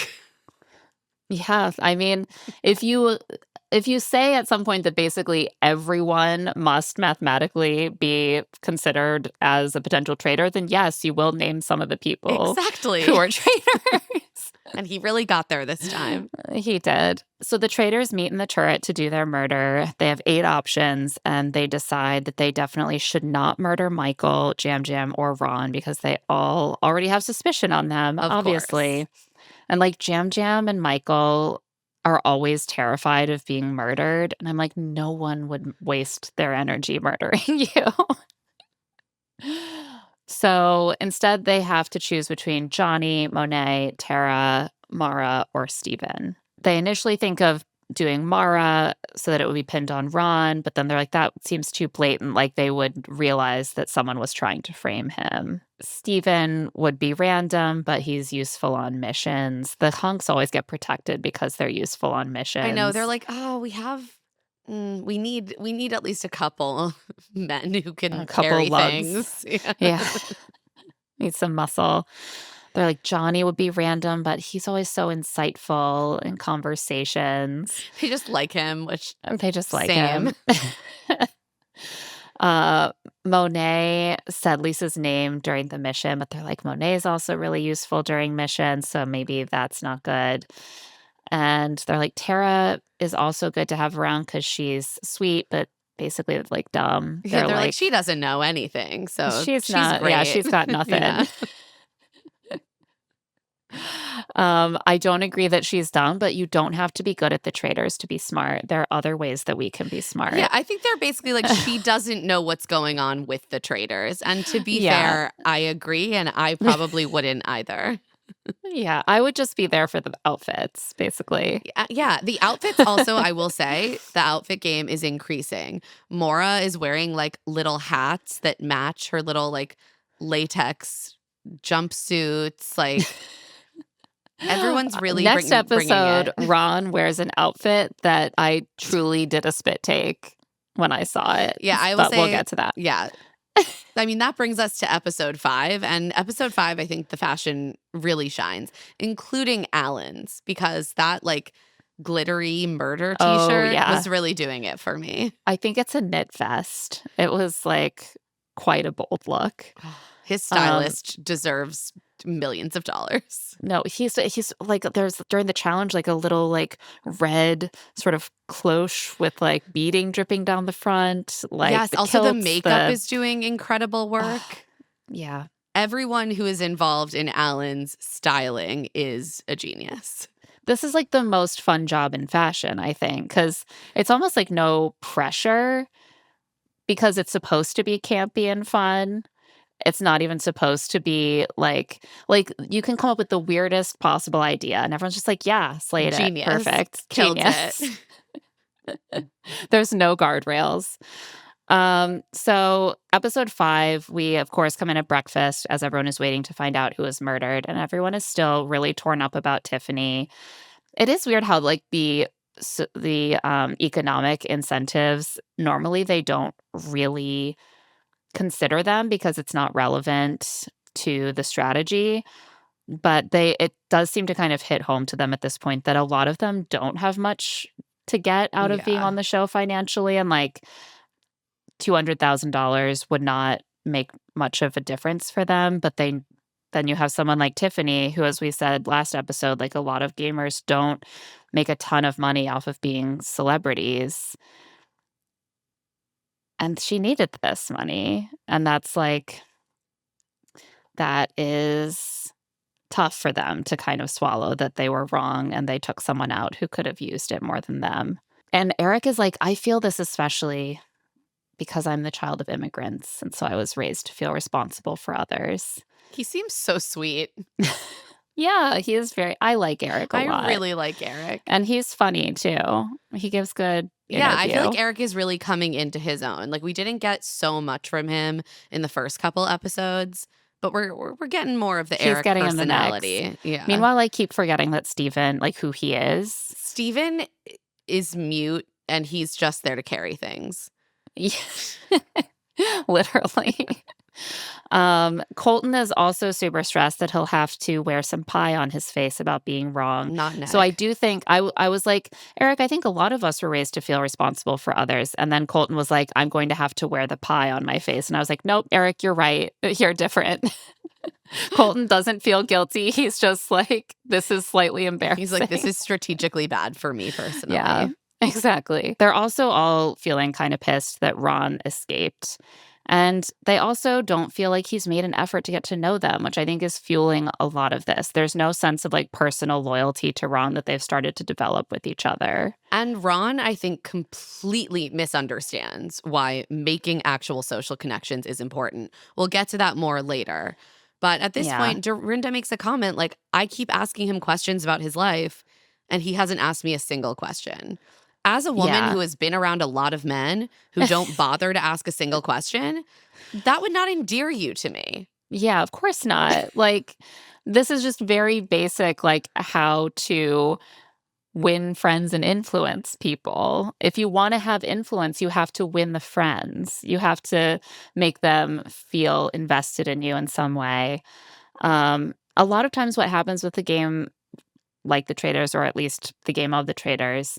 Speaker 1: Yeah, I mean, if you say at some point that basically everyone must mathematically be considered as a potential traitor, then yes, you will name some of the people
Speaker 2: Exactly.
Speaker 1: who are traitors.
Speaker 2: And he really got there this time.
Speaker 1: He did. So the traitors meet in the turret to do their murder. They have 8 options, and they decide that they definitely should not murder Michael, Jam Jam, or Ron because they all already have suspicion on them,
Speaker 2: Of
Speaker 1: obviously.
Speaker 2: course.
Speaker 1: And like Jam Jam and Michael are always terrified of being murdered. And I'm like, no one would waste their energy murdering you. So instead, they have to choose between Johnny, Monet, Tara, Mara, or Steven. They initially think of doing Mara so that it would be pinned on Ron, but then they're like, that seems too blatant. Like they would realize that someone was trying to frame him. Steven would be random, but he's useful on missions. The hunks always get protected because they're useful on missions.
Speaker 2: I know. They're like, oh, we need at least a couple men who can carry
Speaker 1: lugs.
Speaker 2: things.
Speaker 1: Yeah. Need some muscle. They're like, Johnny would be random, but he's always so insightful in conversations.
Speaker 2: They just like him, which
Speaker 1: They just like
Speaker 2: same.
Speaker 1: him. Monet said Lisa's name during the mission, but they're like, Monet is also really useful during missions, so maybe that's not good. And they're like, Tara is also good to have around because she's sweet, but basically like dumb.
Speaker 2: They're like, she doesn't know anything, so she's
Speaker 1: not.
Speaker 2: great.
Speaker 1: Yeah, she's got nothing.
Speaker 2: Yeah.
Speaker 1: I don't agree that she's dumb, but you don't have to be good at the traitors to be smart. There are other ways that we can be smart.
Speaker 2: Yeah, I think they're basically like, she doesn't know what's going on with the traitors. And to be fair, I agree, and I probably wouldn't either.
Speaker 1: Yeah, I would just be there for the outfits, basically.
Speaker 2: Yeah, the outfits also, I will say, the outfit game is increasing. Maura is wearing like little hats that match her little like latex jumpsuits. Like everyone's really
Speaker 1: Next episode,
Speaker 2: bringing it.
Speaker 1: Ron wears an outfit that I truly did a spit take when I saw it.
Speaker 2: Yeah, I will
Speaker 1: but
Speaker 2: say
Speaker 1: we'll get to that.
Speaker 2: Yeah. I mean, that brings us to episode 5. And episode 5, I think the fashion really shines, including Alan's, because that like glittery murder t-shirt was really doing it for me.
Speaker 1: I think it's a knit vest. It was like quite a bold look.
Speaker 2: His stylist deserves millions of dollars.
Speaker 1: No, he's like, there's during the challenge like a little like red sort of cloche with like beading dripping down the front. Like
Speaker 2: yes,
Speaker 1: the
Speaker 2: also
Speaker 1: kilts,
Speaker 2: the makeup is doing incredible work.
Speaker 1: Yeah.
Speaker 2: Everyone who is involved in Alan's styling is a genius.
Speaker 1: This is like the most fun job in fashion, I think, because it's almost like no pressure because it's supposed to be campy and fun. It's not even supposed to be like you can come up with the weirdest possible idea and everyone's just like, yeah, slayed
Speaker 2: Genius.
Speaker 1: it. Perfect.
Speaker 2: Killed
Speaker 1: Genius.
Speaker 2: it.
Speaker 1: There's no guardrails. So episode 5, we of course come in at breakfast as everyone is waiting to find out who was murdered, and everyone is still really torn up about Tiffany. It is weird how like the economic incentives, normally they don't really consider them because it's not relevant to the strategy, but it does seem to kind of hit home to them at this point that a lot of them don't have much to get out of being on the show financially, and like $200,000 would not make much of a difference for them. But then you have someone like Tiffany, who, as we said last episode, like a lot of gamers don't make a ton of money off of being celebrities. And she needed this money. And that is tough for them to kind of swallow, that they were wrong and they took someone out who could have used it more than them. And Eric is like, I feel this especially because I'm the child of immigrants. And so I was raised to feel responsible for others.
Speaker 2: He seems so sweet.
Speaker 1: Yeah, he is I like Eric a
Speaker 2: I
Speaker 1: lot.
Speaker 2: really like Eric.
Speaker 1: And he's funny too. He gives good
Speaker 2: Yeah, I feel
Speaker 1: interview.
Speaker 2: like Eric is really coming into his own. Like we didn't get so much from him in the first couple episodes, but we're getting more of the
Speaker 1: He's
Speaker 2: Eric
Speaker 1: getting in the mix.
Speaker 2: personality. Yeah.
Speaker 1: Meanwhile, I keep forgetting that Steven, like who he is.
Speaker 2: Steven is mute and he's just there to carry things.
Speaker 1: Literally. Colton is also super stressed that he'll have to wear some pie on his face about being wrong.
Speaker 2: Not Nick.
Speaker 1: So I do think I was like, Eric, I think a lot of us were raised to feel responsible for others. And then Colton was like, I'm going to have to wear the pie on my face. And I was like, nope, Eric, you're right. You're different. Colton doesn't feel guilty. He's just like, this is slightly embarrassing.
Speaker 2: He's like, this is strategically bad for me personally.
Speaker 1: Yeah, exactly. They're also all feeling kind of pissed that Ron escaped. And they also don't feel like he's made an effort to get to know them, which I think is fueling a lot of this. There's no sense of like personal loyalty to Ron that they've started to develop with each other.
Speaker 2: And Ron, I think, completely misunderstands why making actual social connections is important. We'll get to that more later. But at this point, Dorinda makes a comment like, I keep asking him questions about his life, and he hasn't asked me a single question. As a woman who has been around a lot of men who don't bother to ask a single question, that would not endear you to me.
Speaker 1: Yeah, of course not. Like, this is just very basic, like how to win friends and influence people. If you want to have influence, you have to win the friends. You have to make them feel invested in you in some way. A lot of times what happens with the game like the Traitors, or at least the game of the Traitors,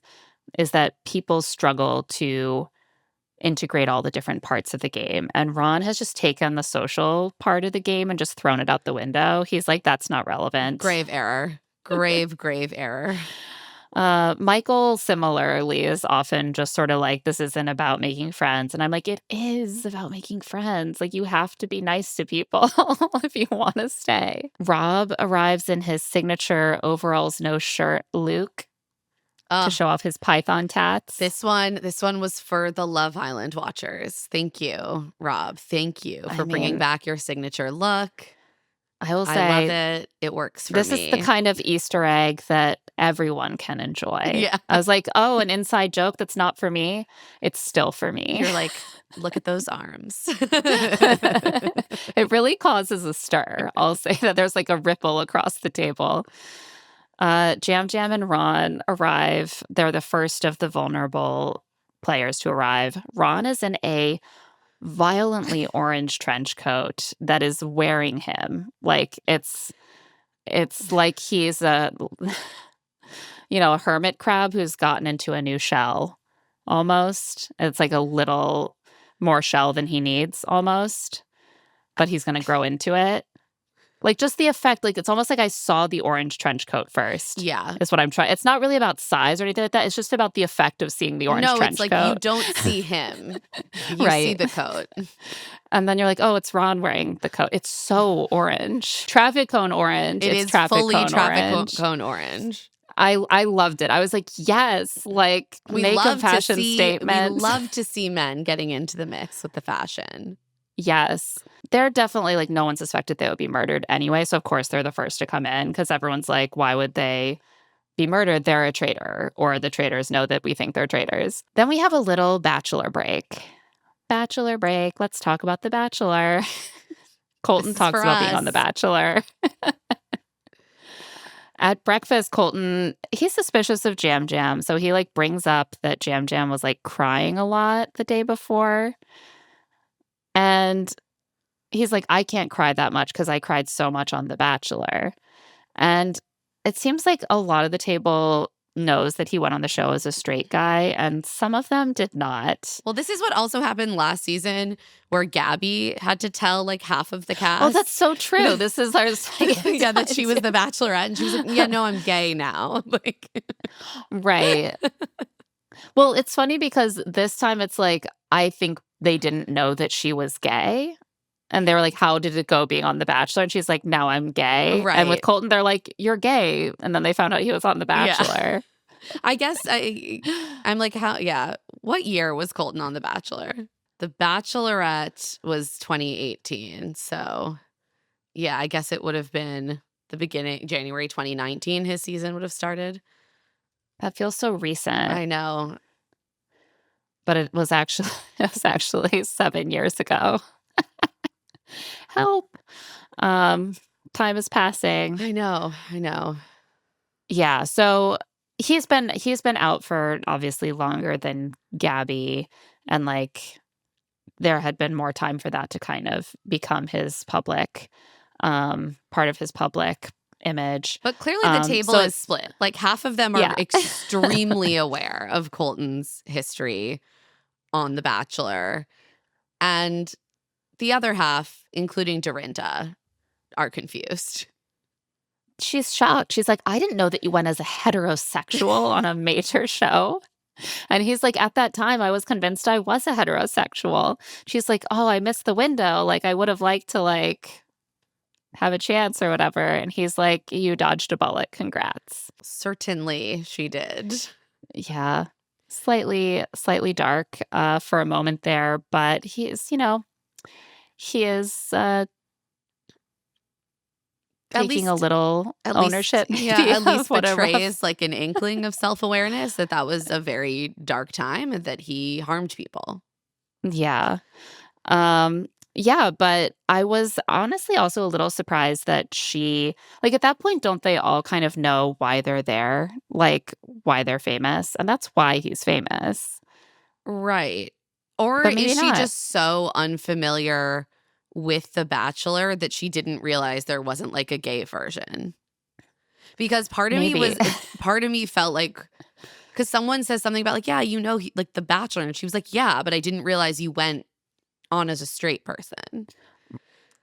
Speaker 1: is that people struggle to integrate all the different parts of the game. And Ron has just taken the social part of the game and just thrown it out the window. He's like, that's not relevant.
Speaker 2: Grave error. Grave error.
Speaker 1: Michael similarly is often just sort of like, this isn't about making friends. And I'm like, it is about making friends. Like, you have to be nice to people if you want to stay. Rob arrives in his signature overalls, no shirt, Luke, to show off his python tats.
Speaker 2: This one was for the Love Island watchers. Thank you, Rob. Thank you for bringing back your signature look.
Speaker 1: I will say,
Speaker 2: I love it. It works for me.
Speaker 1: This is the kind of Easter egg that everyone can enjoy.
Speaker 2: Yeah.
Speaker 1: I was like, oh, an inside joke that's not for me. It's still for me.
Speaker 2: You're like, look at those arms.
Speaker 1: It really causes a stir. I'll say that there's like a ripple across the table. Jam Jam and Ron arrive. They're the first of the vulnerable players to arrive. Ron is in a violently orange trench coat that is wearing him. Like it's like he's a a hermit crab who's gotten into a new shell almost. It's like a little more shell than he needs almost, but he's going to grow into it. Like, just the effect, like, it's almost like I saw the orange trench coat first.
Speaker 2: Yeah.
Speaker 1: Is what I'm trying. It's not really about size or anything like that. It's just about the effect of seeing the orange trench coat.
Speaker 2: No, it's like you don't see him. You see the coat.
Speaker 1: And then you're like, oh, it's Ron wearing the coat. It's so orange. Traffic cone orange.
Speaker 2: It
Speaker 1: it's
Speaker 2: is
Speaker 1: traffic
Speaker 2: fully
Speaker 1: cone
Speaker 2: traffic
Speaker 1: orange.
Speaker 2: cone orange.
Speaker 1: I loved it. I was like, yes, like, make a fashion statement.
Speaker 2: We love to see men getting into the mix with the fashion.
Speaker 1: Yes. They're definitely like, no one suspected they would be murdered anyway. So, of course, they're the first to come in because everyone's like, why would they be murdered? They're a traitor, or the traitors know that we think they're traitors. Then we have a little Bachelor break. Bachelor break. Let's talk about The Bachelor. Colton talks about being on The Bachelor. At breakfast, Colton, he's suspicious of Jam Jam. So he like brings up that Jam Jam was like crying a lot the day before. And he's like, I can't cry that much because I cried so much on The Bachelor. And it seems like a lot of the table knows that he went on the show as a straight guy, and some of them did not.
Speaker 2: Well, this is what also happened last season where Gabby had to tell like half of the cast.
Speaker 1: Oh, that's so true. This is our
Speaker 2: yeah, that she was the Bachelorette, and she was like, yeah, no, I'm gay now. Like,
Speaker 1: right. Well, it's funny because this time it's like, I think they didn't know that she was gay. And they were like, how did it go being on The Bachelor? And she's like, now I'm gay.
Speaker 2: Right.
Speaker 1: And with Colton, they're like, you're gay. And then they found out he was on The Bachelor.
Speaker 2: Yeah. I guess I'm like, what year was Colton on The Bachelor? The Bachelorette was 2018. So, yeah, I guess it would have been the beginning, January 2019, his season would have started.
Speaker 1: That feels so recent.
Speaker 2: I know.
Speaker 1: But it was actually 7 years ago. Help. Time is passing.
Speaker 2: I know.
Speaker 1: Yeah, so he's been out for obviously longer than Gabby, and, like, there had been more time for that to kind of become his public, part of his public image.
Speaker 2: But clearly the table
Speaker 1: So
Speaker 2: is split. Like, half of them are
Speaker 1: Yeah.
Speaker 2: extremely aware of Colton's history on The Bachelor. And the other half, including Dorinda, are confused.
Speaker 1: She's shocked. She's like, "I didn't know that you went as a heterosexual on a major show." And he's like, "At that time, I was convinced I was a heterosexual." She's like, "Oh, I missed the window. Like, I would have liked to, like, have a chance or whatever." And he's like, "You dodged a bullet. Congrats."
Speaker 2: Certainly she did.
Speaker 1: Yeah. Slightly dark for a moment there, but he is, he is taking a little ownership.
Speaker 2: At least
Speaker 1: of
Speaker 2: betrays like an inkling of self-awareness that was a very dark time and that he harmed people.
Speaker 1: Yeah. Yeah, but I was honestly also a little surprised that she, like, at that point, don't they all kind of know why they're there? Like, why they're famous? And that's why he's famous.
Speaker 2: Right. Or
Speaker 1: But maybe
Speaker 2: is she
Speaker 1: not.
Speaker 2: just so unfamiliar with The Bachelor that she didn't realize there wasn't like a gay version? Because part of me felt like, because someone says something about like, yeah, like The Bachelor, and she was like, yeah, but I didn't realize you went on as a straight person.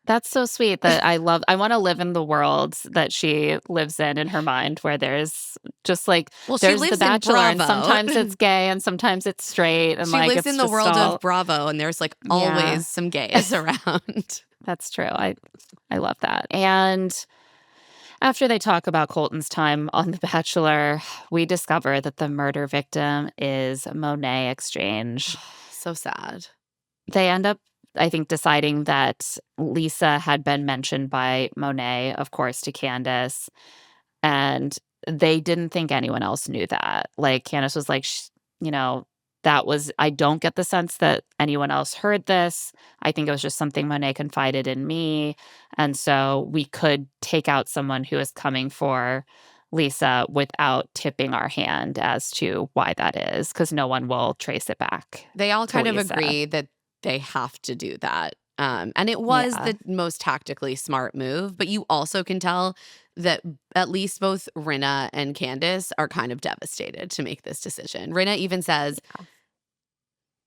Speaker 1: That's so sweet that I want to live in the world that she lives in her mind, where there's just like,
Speaker 2: Well, she
Speaker 1: there's
Speaker 2: lives
Speaker 1: The Bachelor,
Speaker 2: in
Speaker 1: and
Speaker 2: Bravo.
Speaker 1: sometimes it's gay and sometimes it's straight. And
Speaker 2: She
Speaker 1: like,
Speaker 2: lives
Speaker 1: it's
Speaker 2: in the
Speaker 1: just
Speaker 2: world
Speaker 1: all,
Speaker 2: of Bravo, and there's like
Speaker 1: Yeah.
Speaker 2: always some gays around.
Speaker 1: That's true. I love that. And after they talk about Colton's time on The Bachelor, we discover that the murder victim is Monet Exchange.
Speaker 2: So sad.
Speaker 1: They end up, I think, deciding that Lisa had been mentioned by Monet, of course, to Candace. And they didn't think anyone else knew that. Like, Candace was like, I don't get the sense that anyone else heard this. I think it was just something Monet confided in me. And so we could take out someone who is coming for Lisa without tipping our hand as to why that is, because no one will trace it back.
Speaker 2: They all kind of
Speaker 1: Lisa.
Speaker 2: agree that they have to do that. And it was
Speaker 1: Yeah.
Speaker 2: the most tactically smart move, but you also can tell that at least both Rinna and Candace are kind of devastated to make this decision. Rinna even says,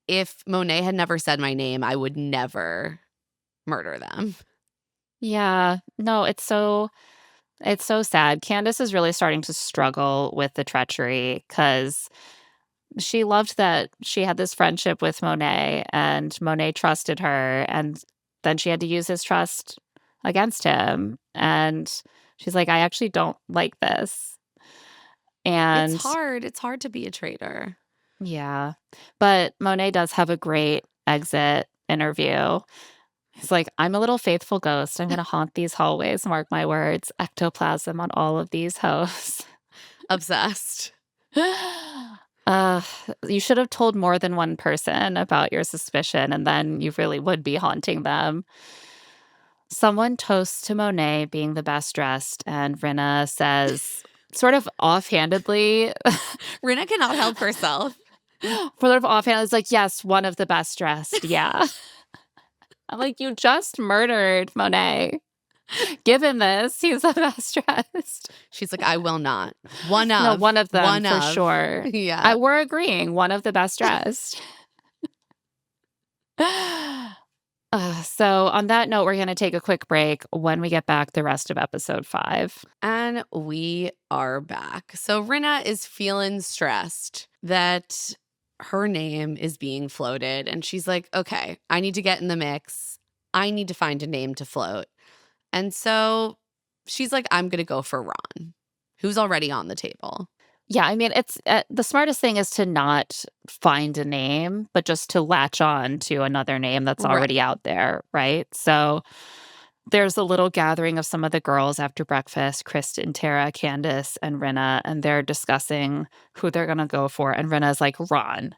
Speaker 2: if Monet had never said my name, I would never murder them.
Speaker 1: Yeah. No, it's so sad. Candace is really starting to struggle with the treachery because she loved that she had this friendship with Monet and Monet trusted her, and then she had to use his trust against him. And she's like, I actually don't like this. And
Speaker 2: It's hard. It's hard to be a traitor.
Speaker 1: yeah. But Monet does have a great exit interview. He's like, I'm a little faithful ghost. I'm going to haunt these hallways, mark my words, ectoplasm on all of these hosts.
Speaker 2: Obsessed.
Speaker 1: You should have told more than one person about your suspicion, and then you really would be haunting them. Someone toasts to Monet being the best dressed, and Rinna says, sort of offhandedly,
Speaker 2: Rinna cannot help herself.
Speaker 1: sort of offhandedly, it's like, yes, one of the best dressed. Yeah. I'm like, you just murdered Monet. Give him this. He's the best dressed.
Speaker 2: She's like, I will not. One of.
Speaker 1: No, one of them
Speaker 2: One
Speaker 1: for
Speaker 2: of.
Speaker 1: sure.
Speaker 2: Yeah.
Speaker 1: We're agreeing. One of the best dressed. So on that note, we're going to take a quick break. When we get back, the rest of episode 5.
Speaker 2: And we are back. So Rinna is feeling stressed that her name is being floated. And she's like, okay, I need to get in the mix. I need to find a name to float. And so she's like, I'm going to go for Ron, who's already on the table.
Speaker 1: Yeah, I mean, it's the smartest thing is to not find a name, but just to latch on to another name that's already out there, right? So there's a little gathering of some of the girls after breakfast, Kristen, Tara, Candace, and Rinna, and they're discussing who they're going to go for. And Rinna's like, Ron.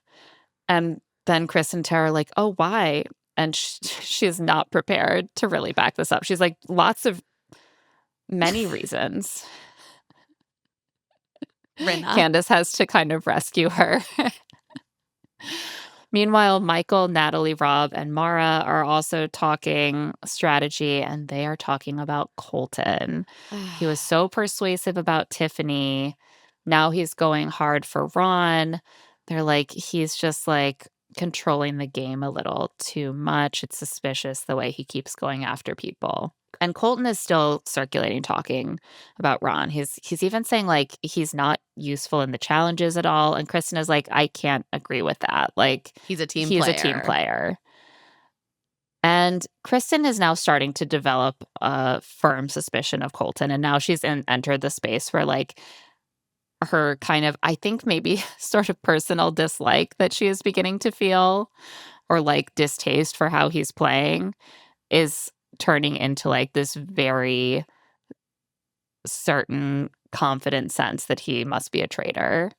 Speaker 1: And then Chris and Tara are like, oh, why? And she's not prepared to really back this up. She's like, many reasons.
Speaker 2: Rinna.
Speaker 1: Candace has to kind of rescue her. Meanwhile, Michael, Natalie, Rob, and Mara are also talking strategy, and they are talking about Colton. He was so persuasive about Tiffany. Now he's going hard for Ron. They're like, he's just like controlling the game a little too much. It's suspicious the way he keeps going after people. And Colton is still circulating, talking about Ron. He's even saying like he's not useful in the challenges at all. And Kristen is like, I can't agree with that. Like
Speaker 2: he's a team
Speaker 1: player. And Kristen is now starting to develop a firm suspicion of Colton. And now she's entered the space where like her kind of, I think maybe sort of personal dislike that she is beginning to feel, or like distaste for how he's playing, is turning into like this very certain confident sense that he must be a traitor.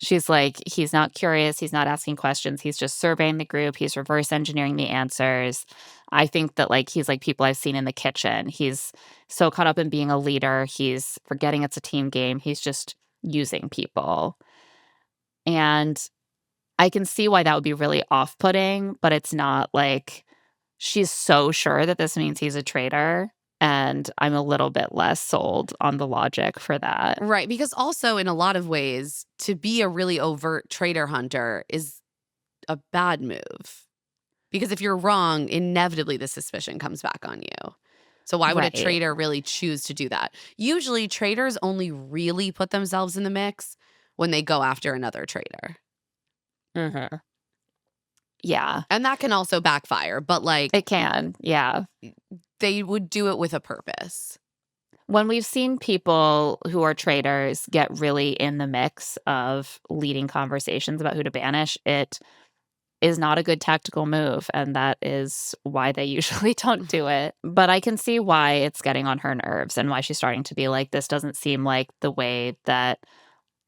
Speaker 1: She's like, he's not curious, he's not asking questions, he's just surveying the group, he's reverse engineering the answers. I think that like he's like people I've seen in the kitchen. He's so caught up in being a leader, he's forgetting it's a team game, he's just using people. And I can see why that would be really off-putting, but it's not like she's so sure that this means he's a traitor, and I'm a little bit less sold on the logic for that.
Speaker 2: Right, because also in a lot of ways, to be a really overt traitor hunter is a bad move. Because if you're wrong, inevitably the suspicion comes back on you. So why would a traitor really choose to do that? Usually traitors only really put themselves in the mix when they go after another traitor.
Speaker 1: Mm-hmm. Yeah.
Speaker 2: And that can also backfire, but like...
Speaker 1: it can, yeah.
Speaker 2: They would do it with a purpose.
Speaker 1: When we've seen people who are traitors get really in the mix of leading conversations about who to banish, it is not a good tactical move, and that is why they usually don't do it. But I can see why it's getting on her nerves and why she's starting to be like, this doesn't seem like the way that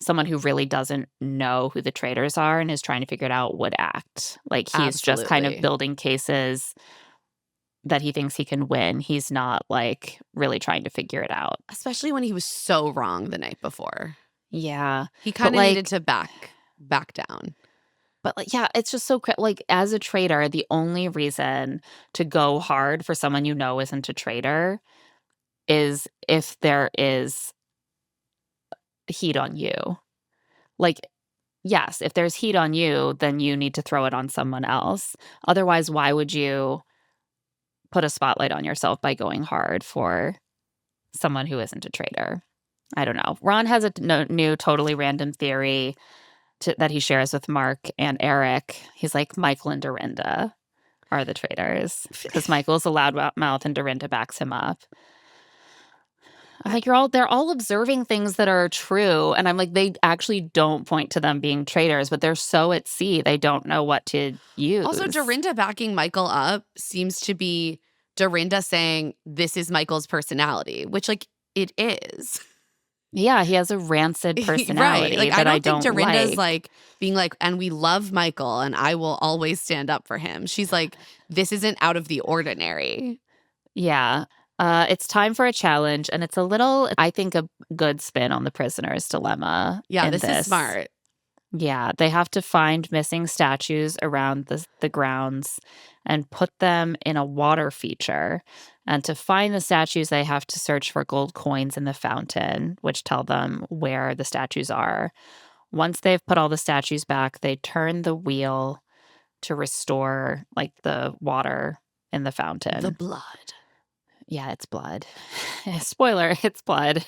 Speaker 1: someone who really doesn't know who the traitors are and is trying to figure it out would act. Like he's just kind of building cases that he thinks he can win. He's not like really trying to figure it out.
Speaker 2: Especially when he was so wrong the night before.
Speaker 1: Yeah.
Speaker 2: He kind of needed to back down.
Speaker 1: But like, yeah, it's just so like as a traitor, the only reason to go hard for someone you know isn't a traitor is if there is heat on you. Like, yes, if there's heat on you, then you need to throw it on someone else. Otherwise, why would you put a spotlight on yourself by going hard for someone who isn't a traitor? I don't know. Ron has a new totally random theory that he shares with Mark and Eric. He's like, Michael and Dorinda are the traitors because Michael's a loudmouth and Dorinda backs him up. I'm like, they're all observing things that are true. And I'm like, they actually don't point to them being traitors, but they're so at sea, they don't know what to use.
Speaker 2: Also, Dorinda backing Michael up seems to be Dorinda saying, this is Michael's personality, which like it is.
Speaker 1: Yeah, he has a rancid personality.
Speaker 2: Right. Like,
Speaker 1: that
Speaker 2: I don't think Dorinda's
Speaker 1: like
Speaker 2: being like, and we love Michael and I will always stand up for him. She's like, this isn't out of the ordinary.
Speaker 1: Yeah. It's time for a challenge, and it's a little, I think, a good spin on the prisoner's dilemma.
Speaker 2: Yeah, this is smart.
Speaker 1: Yeah, they have to find missing statues around the grounds and put them in a water feature. And to find the statues, they have to search for gold coins in the fountain, which tell them where the statues are. Once they've put all the statues back, they turn the wheel to restore, like, the water in the fountain.
Speaker 2: The blood.
Speaker 1: Yeah, it's blood. Spoiler, it's blood.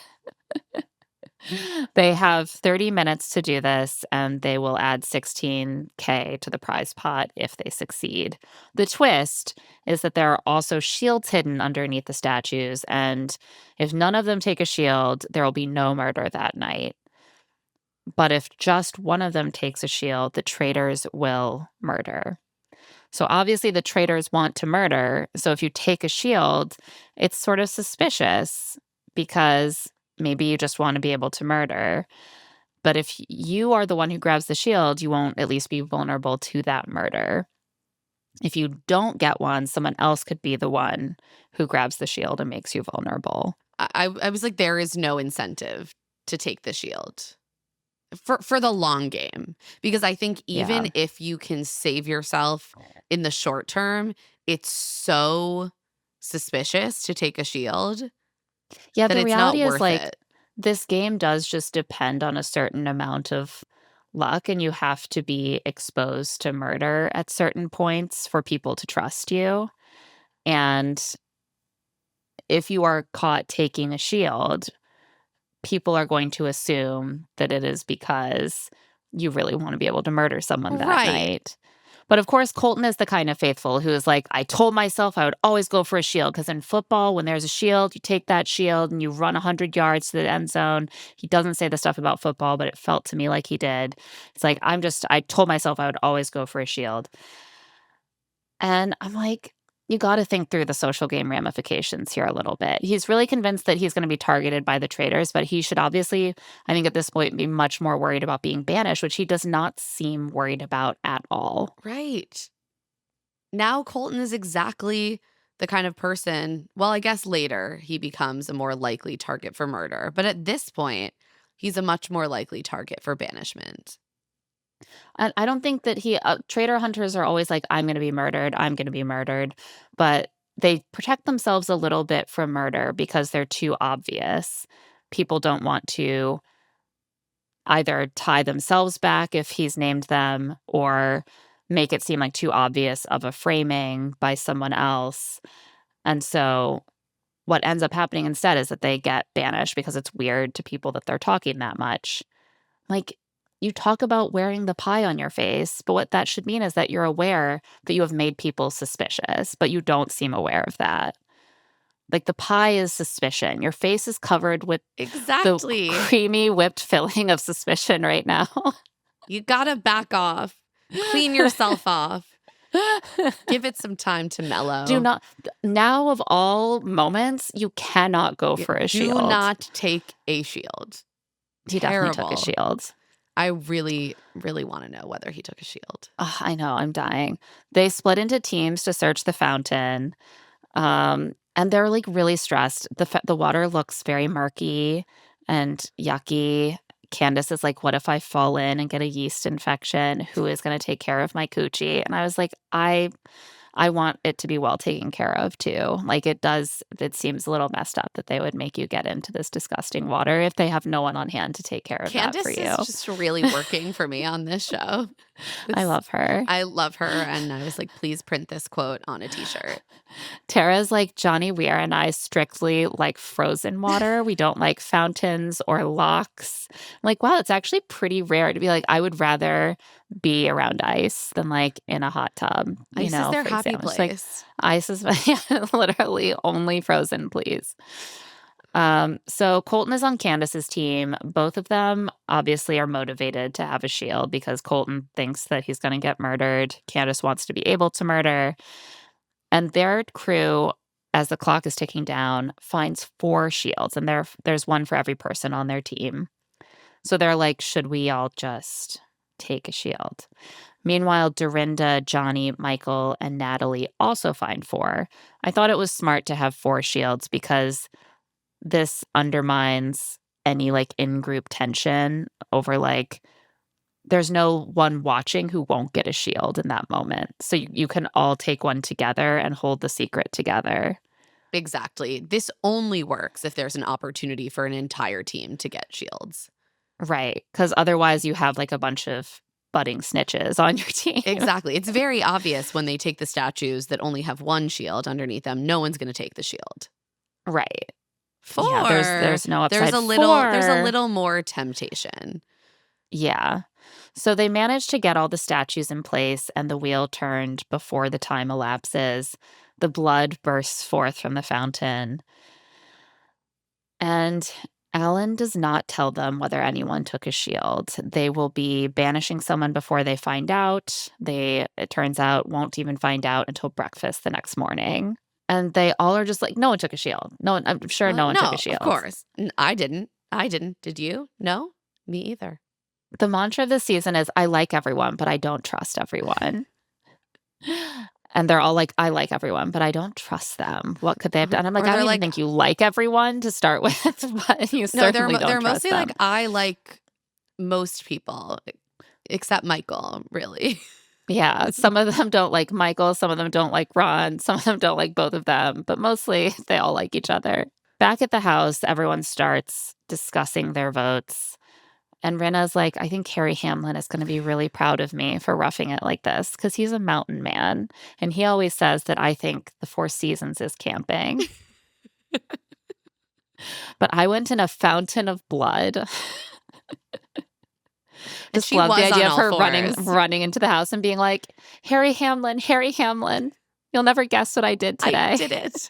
Speaker 1: They have 30 minutes to do this, and they will add $16K to the prize pot if they succeed. The twist is that there are also shields hidden underneath the statues, and if none of them take a shield, there will be no murder that night. But if just one of them takes a shield, the traitors will murder. So obviously the traitors want to murder. So if you take a shield, it's sort of suspicious because maybe you just want to be able to murder. But if you are the one who grabs the shield, you won't at least be vulnerable to that murder. If you don't get one, someone else could be the one who grabs the shield and makes you vulnerable.
Speaker 2: I was like, there is no incentive to take the shield for the long game, because I think even if you can save yourself in the short term, it's so suspicious to take a shield
Speaker 1: Yeah,
Speaker 2: that
Speaker 1: the
Speaker 2: it's not
Speaker 1: reality is
Speaker 2: worth
Speaker 1: like
Speaker 2: it.
Speaker 1: this game does just depend on a certain amount of luck, and you have to be exposed to murder at certain points for people to trust you. And if you are caught taking a shield, people are going to assume that it is because you really want to be able to murder someone that
Speaker 2: Right.
Speaker 1: night. But of course, Colton is the kind of faithful who is like, I told myself I would always go for a shield because in football, when there's a shield, you take that shield and you run 100 yards to the end zone. He doesn't say the stuff about football, but it felt to me like he did. It's like, I told myself I would always go for a shield. And I'm like, you got to think through the social game ramifications here a little bit. He's really convinced that he's going to be targeted by the traitors, but he should obviously, I think at this point, be much more worried about being banished, which he does not seem worried about at all.
Speaker 2: Right. Now Colton is exactly the kind of person, well, I guess later he becomes a more likely target for murder. But at this point, he's a much more likely target for banishment.
Speaker 1: And I don't think that traitor hunters are always like, I'm going to be murdered. I'm going to be murdered. But they protect themselves a little bit from murder because they're too obvious. People don't want to either tie themselves back if he's named them or make it seem like too obvious of a framing by someone else. And so what ends up happening instead is that they get banished because it's weird to people that they're talking that much. Like, you talk about wearing the pie on your face, but what that should mean is that you're aware that you have made people suspicious, but you don't seem aware of that. Like, the pie is suspicion. Your face is covered with
Speaker 2: Exactly.
Speaker 1: the creamy whipped filling of suspicion right now.
Speaker 2: You gotta back off. Clean yourself off. Give it some time to mellow.
Speaker 1: Do not, now of all moments, you cannot go for a shield.
Speaker 2: Do not take a shield.
Speaker 1: He definitely took a shield.
Speaker 2: I really, really want to know whether he took a shield.
Speaker 1: Oh, I know, I'm dying. They split into teams to search the fountain. And they're like really stressed. The water looks very murky and yucky. Candace is like, what if I fall in and get a yeast infection? Who is going to take care of my coochie? And I was like, I want it to be well taken care of too. Like it seems a little messed up that they would make you get into this disgusting water if they have no one on hand to take care of that for you.
Speaker 2: Candace is just really working for me on this show.
Speaker 1: I love her.
Speaker 2: I love her. And I was like, please print this quote on a t-shirt.
Speaker 1: Tara's like, Johnny Weir and I strictly like frozen water. We don't like fountains or locks. I'm like, wow, it's actually pretty rare to be like, I would rather be around ice than like in a hot tub.
Speaker 2: Ice is their happy place.
Speaker 1: Like, ice is literally only frozen, please. So Colton is on Candace's team. Both of them obviously are motivated to have a shield because Colton thinks that he's going to get murdered. Candace wants to be able to murder. And their crew, as the clock is ticking down, finds 4 shields. And there's one for every person on their team. So they're like, should we all just take a shield? Meanwhile, Dorinda, Johnny, Michael, and Natalie also find 4. I thought it was smart to have 4 shields because this undermines any like in-group tension over like there's no one watching who won't get a shield in that moment. So you can all take one together and hold the secret together.
Speaker 2: Exactly. This only works if there's an opportunity for an entire team to get shields.
Speaker 1: Right. Because otherwise you have like a bunch of budding snitches on your team.
Speaker 2: Exactly. It's very obvious when they take the statues that only have one shield underneath them. No one's going to take the shield.
Speaker 1: Right.
Speaker 2: 4.
Speaker 1: Yeah, there's no upside.
Speaker 2: There's a little more temptation.
Speaker 1: Yeah. So they managed to get all the statues in place and the wheel turned before the time elapses. The blood bursts forth from the fountain. And Alan does not tell them whether anyone took his shield. They will be banishing someone before they find out. They, it turns out, won't even find out until breakfast the next morning. And they all are just like, no one took a shield. No one, I'm sure no one took a shield.
Speaker 2: Of course. I didn't. Did you? No? Me either.
Speaker 1: The mantra of this season is, I like everyone, but I don't trust everyone. And they're all like, I like everyone, but I don't trust them. What could they have done? I'm like, I don't even think you like everyone to start with, but you certainly don't trust them.
Speaker 2: They're mostly like, I like most people, except Michael, really.
Speaker 1: Yeah, some of them don't like Michael, some of them don't like Ron, some of them don't like both of them, but mostly they all like each other. Back at the house, everyone starts discussing their votes. And Rinna's like, I think Harry Hamlin is going to be really proud of me for roughing it like this because he's a mountain man. And he always says that I think the Four Seasons is camping. But I went in a fountain of blood. Just love the idea of her running into the house and being like, Harry Hamlin, you'll never guess what I did today.
Speaker 2: I did it.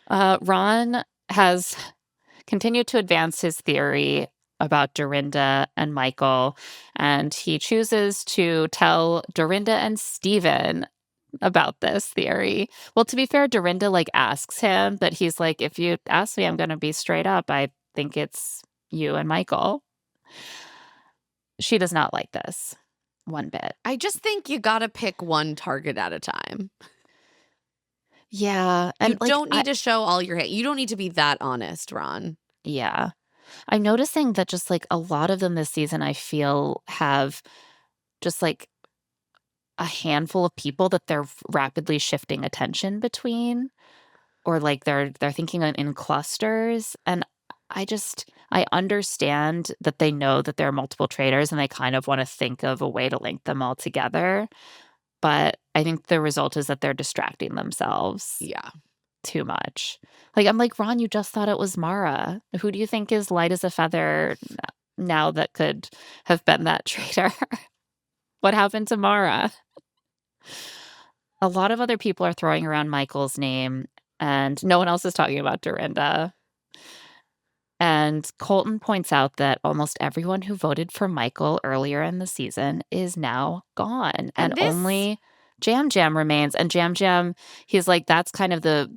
Speaker 1: Ron has continued to advance his theory about Dorinda and Michael, and he chooses to tell Dorinda and Steven about this theory. Well, to be fair, Dorinda asks him, but he's like, if you ask me, I'm going to be straight up. I think it's you and Michael. She does not like this one bit.
Speaker 2: I just think you got to pick one target at a time.
Speaker 1: Yeah.
Speaker 2: And you don't need to show all your hate. You don't need to be that honest, Ron.
Speaker 1: Yeah. I'm noticing that just a lot of them this season, I feel, have just a handful of people that they're rapidly shifting attention between, or they're thinking in clusters. And I understand that they know that there are multiple traitors and they kind of want to think of a way to link them all together. But I think the result is that they're distracting themselves.
Speaker 2: Yeah.
Speaker 1: Too much. I'm like, Ron, you just thought it was Mara. Who do you think is light as a feather now that could have been that traitor? What happened to Mara? A lot of other people are throwing around Michael's name, and no one else is talking about Dorinda. And Colton points out that almost everyone who voted for Michael earlier in the season is now gone. And only Jam Jam remains. And Jam Jam, he's like, that's kind of the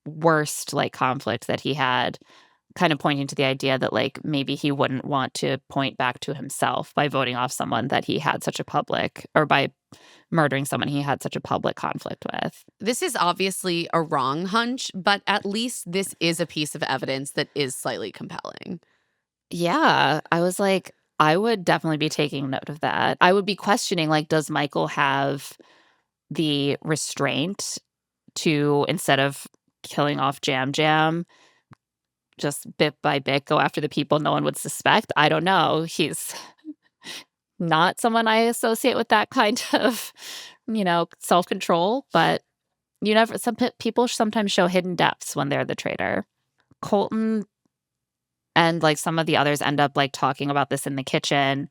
Speaker 1: worst conflict that he had, kind of pointing to the idea that maybe he wouldn't want to point back to himself by voting off someone that he had such a public, or by murdering someone he had such a public conflict with.
Speaker 2: This is obviously a wrong hunch, but at least this is a piece of evidence that is slightly compelling.
Speaker 1: Yeah, I was like, I would definitely be taking note of that. I would be questioning, does Michael have the restraint to, instead of killing off Jam Jam, just bit by bit go after the people no one would suspect? I don't know. He's not someone I associate with that kind of, self-control, but some people sometimes show hidden depths when they're the traitor. Colton and some of the others end up talking about this in the kitchen,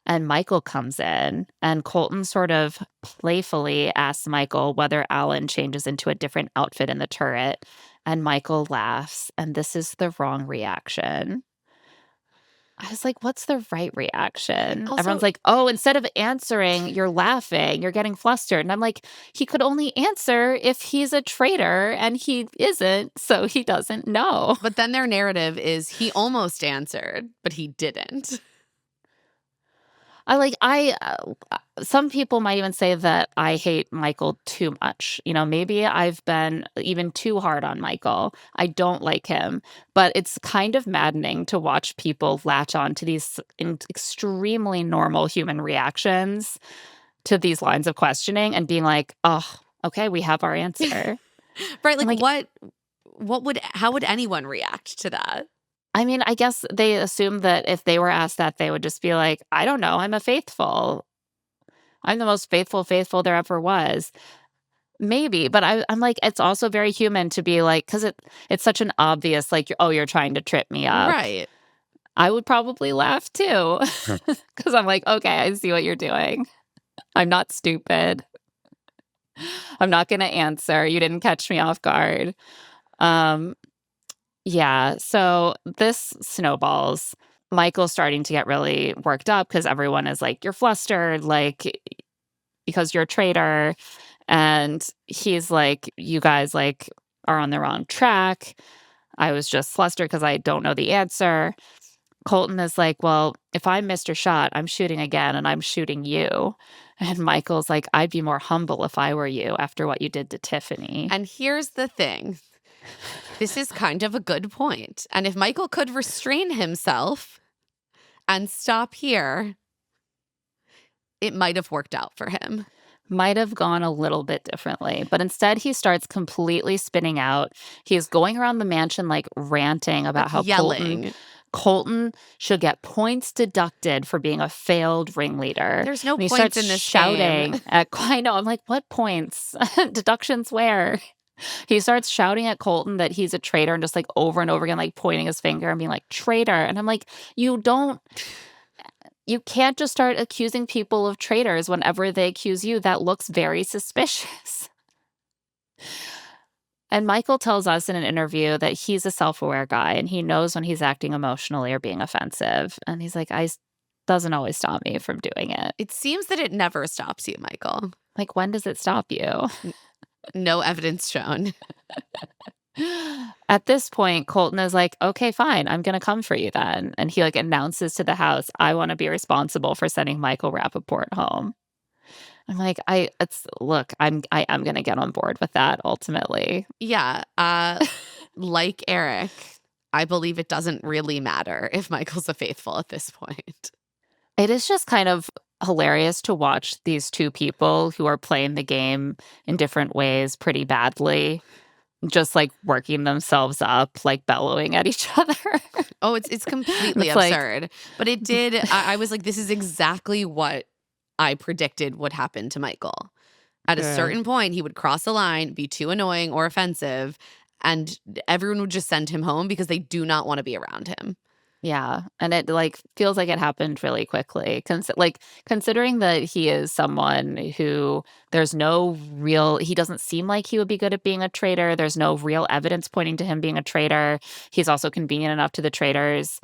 Speaker 1: and Michael comes in, and Colton sort of playfully asks Michael whether Alan changes into a different outfit in the turret, and Michael laughs, and this is the wrong reaction. I was like, what's the right reaction? Also, everyone's like, oh, instead of answering, you're laughing, you're getting flustered. And I'm like, he could only answer if he's a traitor, and he isn't, so he doesn't know.
Speaker 2: But then their narrative is he almost answered, but he didn't.
Speaker 1: Some people might even say that I hate Michael too much. Maybe I've been even too hard on Michael. I don't like him, but it's kind of maddening to watch people latch on to these extremely normal human reactions to these lines of questioning and being like, oh, okay, we have our answer.
Speaker 2: Right. How would anyone react to that?
Speaker 1: I mean, I guess they assume that if they were asked that, they would just be like, I don't know, I'm a faithful. I'm the most faithful there ever was. Maybe, but I'm like, it's also very human to be like, because it's such an obvious, you're trying to trip me up.
Speaker 2: Right.
Speaker 1: I would probably laugh too, because I'm like, okay, I see what you're doing. I'm not stupid. I'm not going to answer. You didn't catch me off guard. Yeah, so this snowballs. Michael's starting to get really worked up because everyone is like, "You're flustered, like, because you're a traitor." And he's like, "You guys, like, are on the wrong track. I was just flustered because I don't know the answer." Colton is like, "Well, if I'm Mr. Shot, I'm shooting again, and I'm shooting you." And Michael's like, "I'd be more humble if I were you after what you did to Tiffany."
Speaker 2: And here's the thing. This is kind of a good point. And if Michael could restrain himself and stop here, it might have worked out for him.
Speaker 1: Might have gone a little bit differently, but instead he starts completely spinning out. He's going around the mansion, like, ranting about
Speaker 2: Like
Speaker 1: how
Speaker 2: yelling.
Speaker 1: Colton should get points deducted for being a failed ringleader.
Speaker 2: There's no
Speaker 1: And he
Speaker 2: points
Speaker 1: starts
Speaker 2: in this
Speaker 1: shouting
Speaker 2: game.
Speaker 1: at I know, I'm like, "What points? Deductions where?" He starts shouting at Colton that he's a traitor and just, like, over and over again, like, pointing his finger and being like, "Traitor." And I'm like, you can't just start accusing people of traitors whenever they accuse you. That looks very suspicious. And Michael tells us in an interview that he's a self-aware guy and he knows when he's acting emotionally or being offensive. And he's like, doesn't always stop me from doing it.
Speaker 2: It seems that it never stops you, Michael.
Speaker 1: Like, when does it stop you?
Speaker 2: No evidence shown.
Speaker 1: At this point, Colton is like, "Okay, fine. I'm going to come for you then." And he, like, announces to the house, "I want to be responsible for sending Michael Rappaport home." I'm like, I am going to get on board with that ultimately.
Speaker 2: Yeah. Like Eric, I believe it doesn't really matter if Michael's a faithful at this point.
Speaker 1: It is just kind of hilarious to watch these two people who are playing the game in different ways pretty badly, just, like, working themselves up, like, bellowing at each other.
Speaker 2: Oh, it's completely
Speaker 1: It's like
Speaker 2: absurd. But it did. I was like, this is exactly what I predicted would happen to Michael. At a
Speaker 1: Yeah.
Speaker 2: certain point, he would cross the line, be too annoying or offensive, and everyone would just send him home because they do not want to be around him.
Speaker 1: Yeah, and it, like, feels like it happened really quickly, considering that he is someone who he doesn't seem like he would be good at being a traitor, there's no real evidence pointing to him being a traitor. He's also convenient enough to the traitors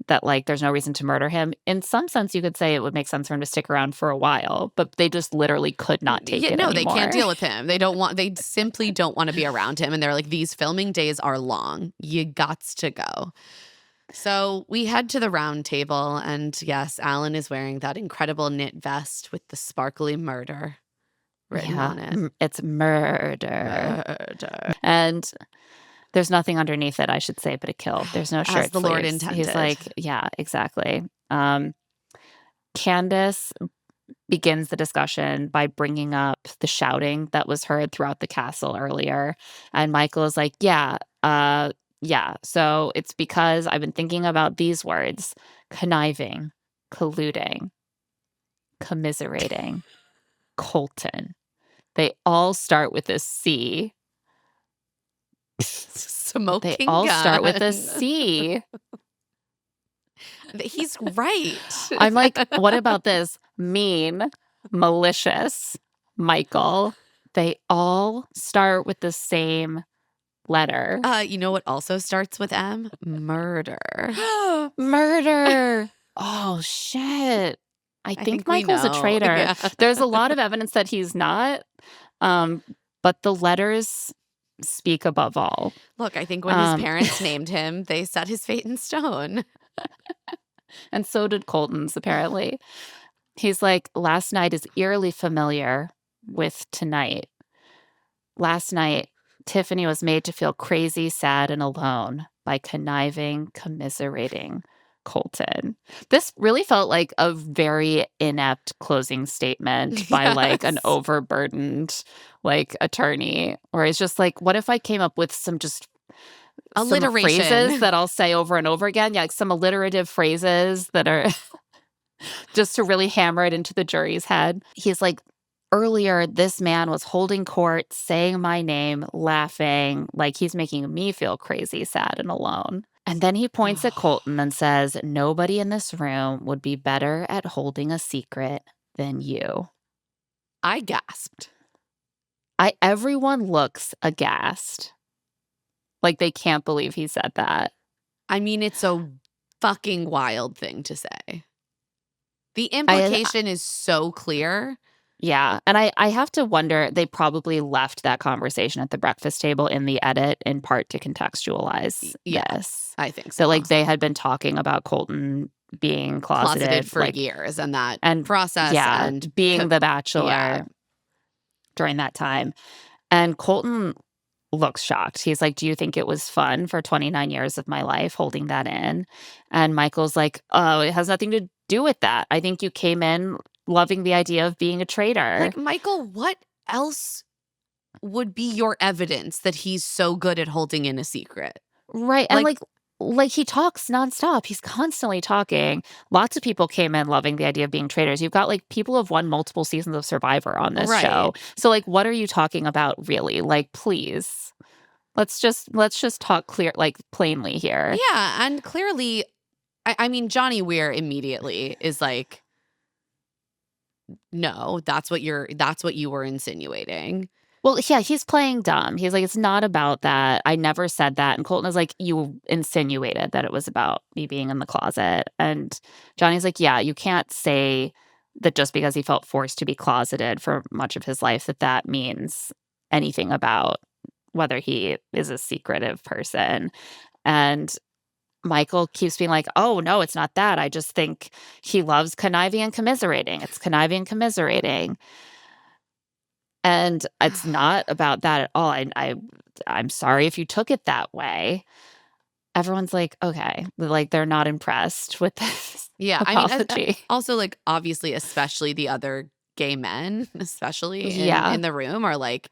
Speaker 1: that, like, there's no reason to murder him. In some sense, you could say it would make sense for him to stick around for a while, but they just literally could not take it
Speaker 2: No,
Speaker 1: anymore.
Speaker 2: they can't deal with him. They simply don't want to be around him. And they're like, these filming days are long. You gots to go. So we head to the round table, and yes, Alan is wearing that incredible knit vest with the sparkly murder written on it.
Speaker 1: It's murder. And there's nothing underneath it, I should say, but a kill. There's no shirt
Speaker 2: As the Lord
Speaker 1: sleeves.
Speaker 2: intended.
Speaker 1: He's like, yeah, exactly. Candace begins the discussion by bringing up the shouting that was heard throughout the castle earlier. And Michael is like, yeah, so it's because I've been thinking about these words: conniving, colluding, commiserating, Colton. They all start with a C.
Speaker 2: Smoking
Speaker 1: They all
Speaker 2: gun.
Speaker 1: start with a C.
Speaker 2: He's right.
Speaker 1: I'm like, what about this? Mean, malicious, Michael. They all start with the same letter.
Speaker 2: You know what also starts with M? Murder.
Speaker 1: Murder. Oh, shit. I think
Speaker 2: we
Speaker 1: Michael's a
Speaker 2: know.
Speaker 1: traitor.
Speaker 2: Yeah.
Speaker 1: There's a lot of evidence that he's not, but the letters speak above all.
Speaker 2: Look, I think when his parents named him, they set his fate in stone.
Speaker 1: And so did Colton's, apparently. He's like, last night is eerily familiar with tonight. Last night, Tiffany was made to feel crazy, sad, and alone by conniving, commiserating Colton. This really felt like a very inept closing statement by like an
Speaker 2: Yes.
Speaker 1: overburdened like attorney, where he's just like, what if I came up with some
Speaker 2: Alliteration.
Speaker 1: phrases that I'll say over and over again? Yeah, like some alliterative phrases that are just to really hammer it into the jury's head. He's like, earlier, this man was holding court, saying my name, laughing, like he's making me feel crazy, sad, and alone. And then he points at Colton and says, nobody in this room would be better at holding a secret than you.
Speaker 2: I gasped.
Speaker 1: Everyone looks aghast. Like, they can't believe he said that.
Speaker 2: I mean, it's a fucking wild thing to say. The implication is so clear.
Speaker 1: Yeah. And I have to wonder, they probably left that conversation at the breakfast table in the edit in part to contextualize this.
Speaker 2: I think so.
Speaker 1: So, like, they had been talking about Colton being closeted
Speaker 2: for
Speaker 1: like,
Speaker 2: years and that
Speaker 1: and
Speaker 2: process.
Speaker 1: Yeah,
Speaker 2: and
Speaker 1: being the Bachelor during that time. And Colton looks shocked. He's like, do you think it was fun for 29 years of my life holding that in? And Michael's like, oh, it has nothing to do with that. I think you came in loving the idea of being a traitor.
Speaker 2: Like, Michael, what else would be your evidence that he's so good at holding in a secret?
Speaker 1: Right. And like he talks nonstop. He's constantly talking. Lots of people came in loving the idea of being traitors. You've got like people who've won multiple seasons of Survivor on this show. So like, what are you talking about really? Like, please. Let's just talk plainly here.
Speaker 2: Yeah, and clearly, I mean, Johnny Weir immediately is like, no, that's what you were insinuating.
Speaker 1: Well, yeah, he's playing dumb. He's like, it's not about that. I never said that. And Colton is like, you insinuated that it was about me being in the closet. And Johnny's like, yeah, you can't say that just because he felt forced to be closeted for much of his life that means anything about whether he is a secretive person. And Michael keeps being like, oh, no, it's not that. I just think he loves conniving and commiserating. It's conniving and commiserating. And it's not about that at all. I'm sorry if you took it that way. Everyone's like, okay. Like, they're not impressed with this apology.
Speaker 2: I mean, also, like, obviously, especially the other gay men, especially in the room, are like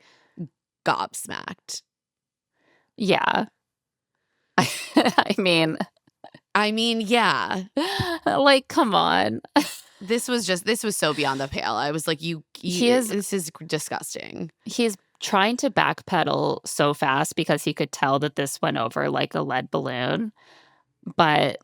Speaker 2: gobsmacked.
Speaker 1: Yeah. I mean,
Speaker 2: yeah.
Speaker 1: Like, come on.
Speaker 2: This was so beyond the pale. I was like, this is disgusting.
Speaker 1: He's trying to backpedal so fast because he could tell that this went over like a lead balloon. But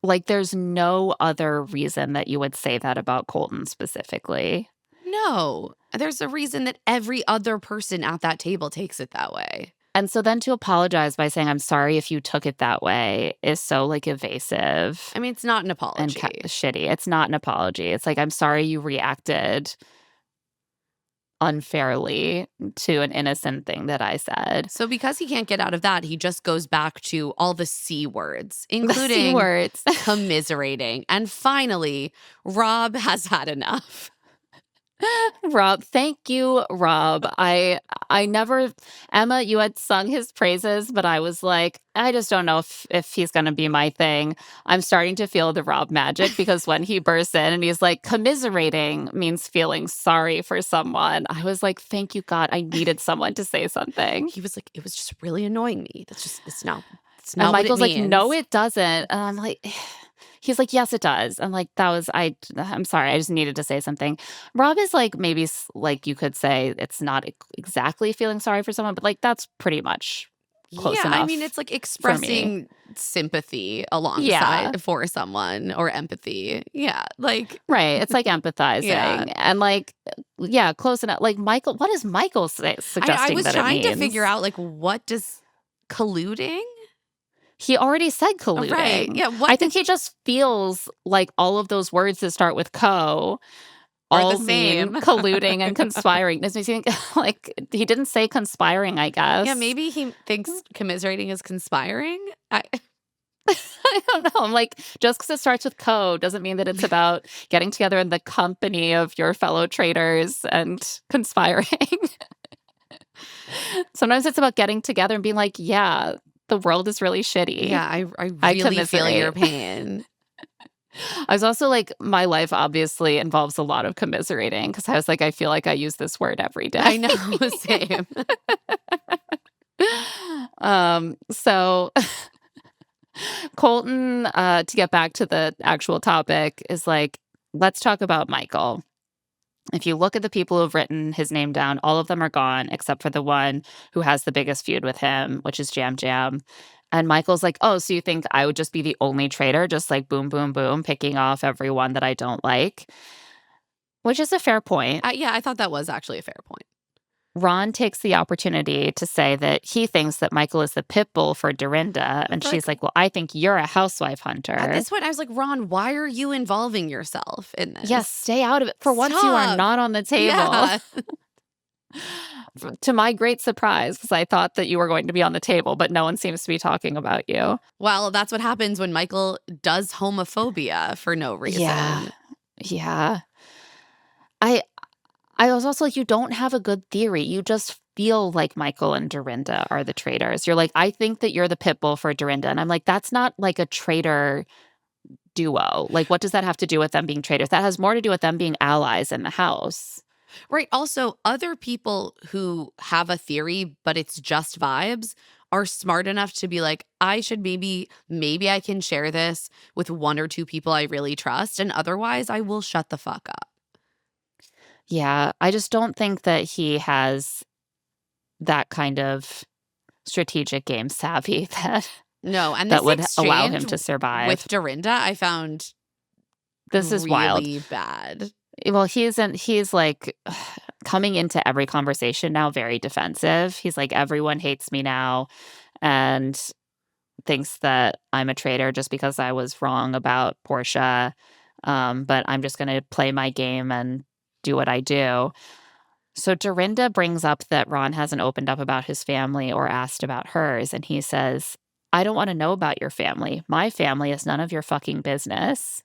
Speaker 1: like, there's no other reason that you would say that about Colton specifically.
Speaker 2: No, there's a reason that every other person at that table takes it that way.
Speaker 1: And so then to apologize by saying, I'm sorry if you took it that way is so like evasive.
Speaker 2: I mean, it's not an apology.
Speaker 1: And shitty. It's not an apology. It's like, I'm sorry you reacted unfairly to an innocent thing that I said.
Speaker 2: So because he can't get out of that, he just goes back to all the C words, including
Speaker 1: C words.
Speaker 2: Commiserating. And finally, Rob has had enough.
Speaker 1: Rob, thank you, Rob. I never, Emma, you had sung his praises, but I was like, I just don't know if he's going to be my thing. I'm starting to feel the Rob magic because when he bursts in and he's like, commiserating means feeling sorry for someone. I was like, thank you, God. I needed someone to say something.
Speaker 2: He was like, it was just really annoying me. It's not
Speaker 1: and Michael's
Speaker 2: what it means.
Speaker 1: Like, no, it doesn't. And I'm like, he's like, yes, it does. And like, I'm sorry. I just needed to say something. Rob is like, maybe like you could say it's not exactly feeling sorry for someone, but like, that's pretty much close enough.
Speaker 2: I mean, it's like expressing sympathy alongside for someone or empathy. Yeah. Like,
Speaker 1: right. It's like empathizing and like, close enough. Like Michael, what is Michael suggesting that it means?
Speaker 2: I was trying to figure out like, what does colluding?
Speaker 1: He already said colluding.
Speaker 2: Right. Yeah.
Speaker 1: I think he just feels like all of those words that start with co all mean colluding and conspiring. This makes me think like he didn't say conspiring, I guess.
Speaker 2: Yeah, maybe he thinks commiserating is conspiring. I
Speaker 1: don't know. I'm like, just because it starts with co doesn't mean that it's about getting together in the company of your fellow traitors and conspiring. Sometimes it's about getting together and being like, yeah, the world is really shitty.
Speaker 2: Yeah, I really feel your pain.
Speaker 1: I was also like, my life obviously involves a lot of commiserating because I was like, I feel like I use this word every day.
Speaker 2: I know, same.
Speaker 1: So Colton, to get back to the actual topic, is like, let's talk about Michael. If you look at the people who've written his name down, all of them are gone except for the one who has the biggest feud with him, which is Jam Jam. And Michael's like, oh, so you think I would just be the only traitor, just like boom, boom, boom, picking off everyone that I don't like? Which is a fair point.
Speaker 2: Yeah, I thought that was actually a fair point.
Speaker 1: Ron takes the opportunity to say that he thinks that Michael is the pit bull for Dorinda. And she's like, well, I think you're a housewife hunter.
Speaker 2: At this point, I was like, Ron, why are you involving yourself in this?
Speaker 1: Yes, stay out of it. For once, you are not on the table.
Speaker 2: Yeah.
Speaker 1: To my great surprise, because I thought that you were going to be on the table, but no one seems to be talking about you.
Speaker 2: Well, that's what happens when Michael does homophobia for no reason.
Speaker 1: Yeah. I was also like, you don't have a good theory. You just feel like Michael and Dorinda are the traitors. You're like, I think that you're the pit bull for Dorinda. And I'm like, that's not like a traitor duo. Like, what does that have to do with them being traitors? That has more to do with them being allies in the house.
Speaker 2: Right. Also, other people who have a theory, but it's just vibes, are smart enough to be like, I should maybe I can share this with one or two people I really trust. And otherwise, I will shut the fuck up.
Speaker 1: Yeah, I just don't think that he has that kind of strategic game savvy that
Speaker 2: and
Speaker 1: that
Speaker 2: this
Speaker 1: would allow him
Speaker 2: exchange
Speaker 1: to survive.
Speaker 2: with Dorinda, I found
Speaker 1: This is wild.
Speaker 2: really bad.
Speaker 1: Well, he's like coming into every conversation now very defensive. He's like, everyone hates me now and thinks that I'm a traitor just because I was wrong about Portia. But I'm just going to play my game and do what I do. So Dorinda brings up that Ron hasn't opened up about his family or asked about hers. And he says, I don't want to know about your family. My family is none of your fucking business.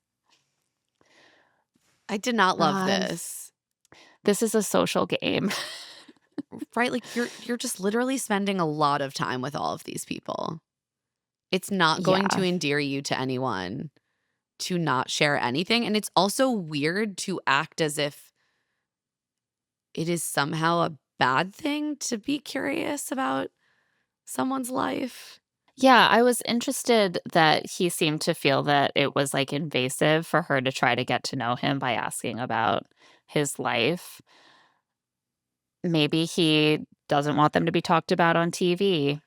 Speaker 2: I did not love this.
Speaker 1: This is a social game.
Speaker 2: Right? Like you're just literally spending a lot of time with all of these people. It's not going to endear you to anyone to not share anything. And it's also weird to act as if it is somehow a bad thing to be curious about someone's life.
Speaker 1: Yeah, I was interested that he seemed to feel that it was like invasive for her to try to get to know him by asking about his life. Maybe he doesn't want them to be talked about on TV,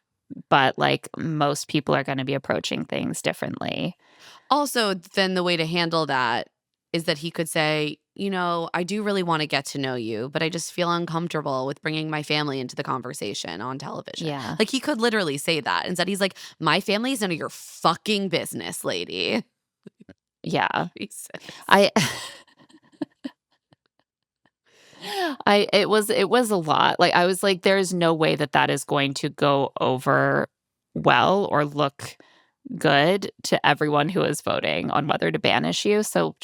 Speaker 1: but like most people are going to be approaching things differently.
Speaker 2: Also, then the way to handle that is that he could say, I do really want to get to know you, but I just feel uncomfortable with bringing my family into the conversation on television.
Speaker 1: Yeah.
Speaker 2: Like he could literally say that. Instead, he's like, my family is none of your fucking business, lady.
Speaker 1: Yeah.
Speaker 2: Jesus.
Speaker 1: It was a lot. Like I was like, there's no way that is going to go over well or look good to everyone who is voting on whether to banish you. So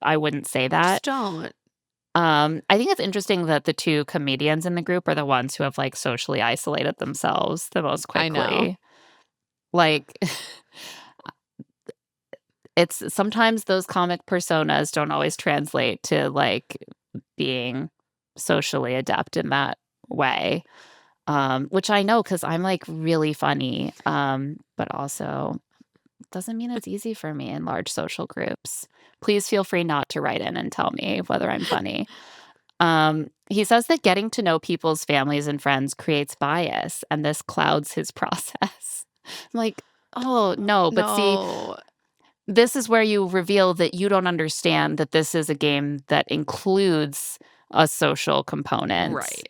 Speaker 1: I wouldn't say that.
Speaker 2: Just don't.
Speaker 1: I think it's interesting that the two comedians in the group are the ones who have like socially isolated themselves the most quickly.
Speaker 2: I know.
Speaker 1: Like it's sometimes those comic personas don't always translate to like being socially adept in that way. Which I know because I'm like really funny. But also doesn't mean it's easy for me in large social groups. Please feel free not to write in and tell me whether I'm funny. He says that getting to know people's families and friends creates bias, and this clouds his process. I'm like, oh, no. But see, this is where you reveal that you don't understand that this is a game that includes a social component.
Speaker 2: Right.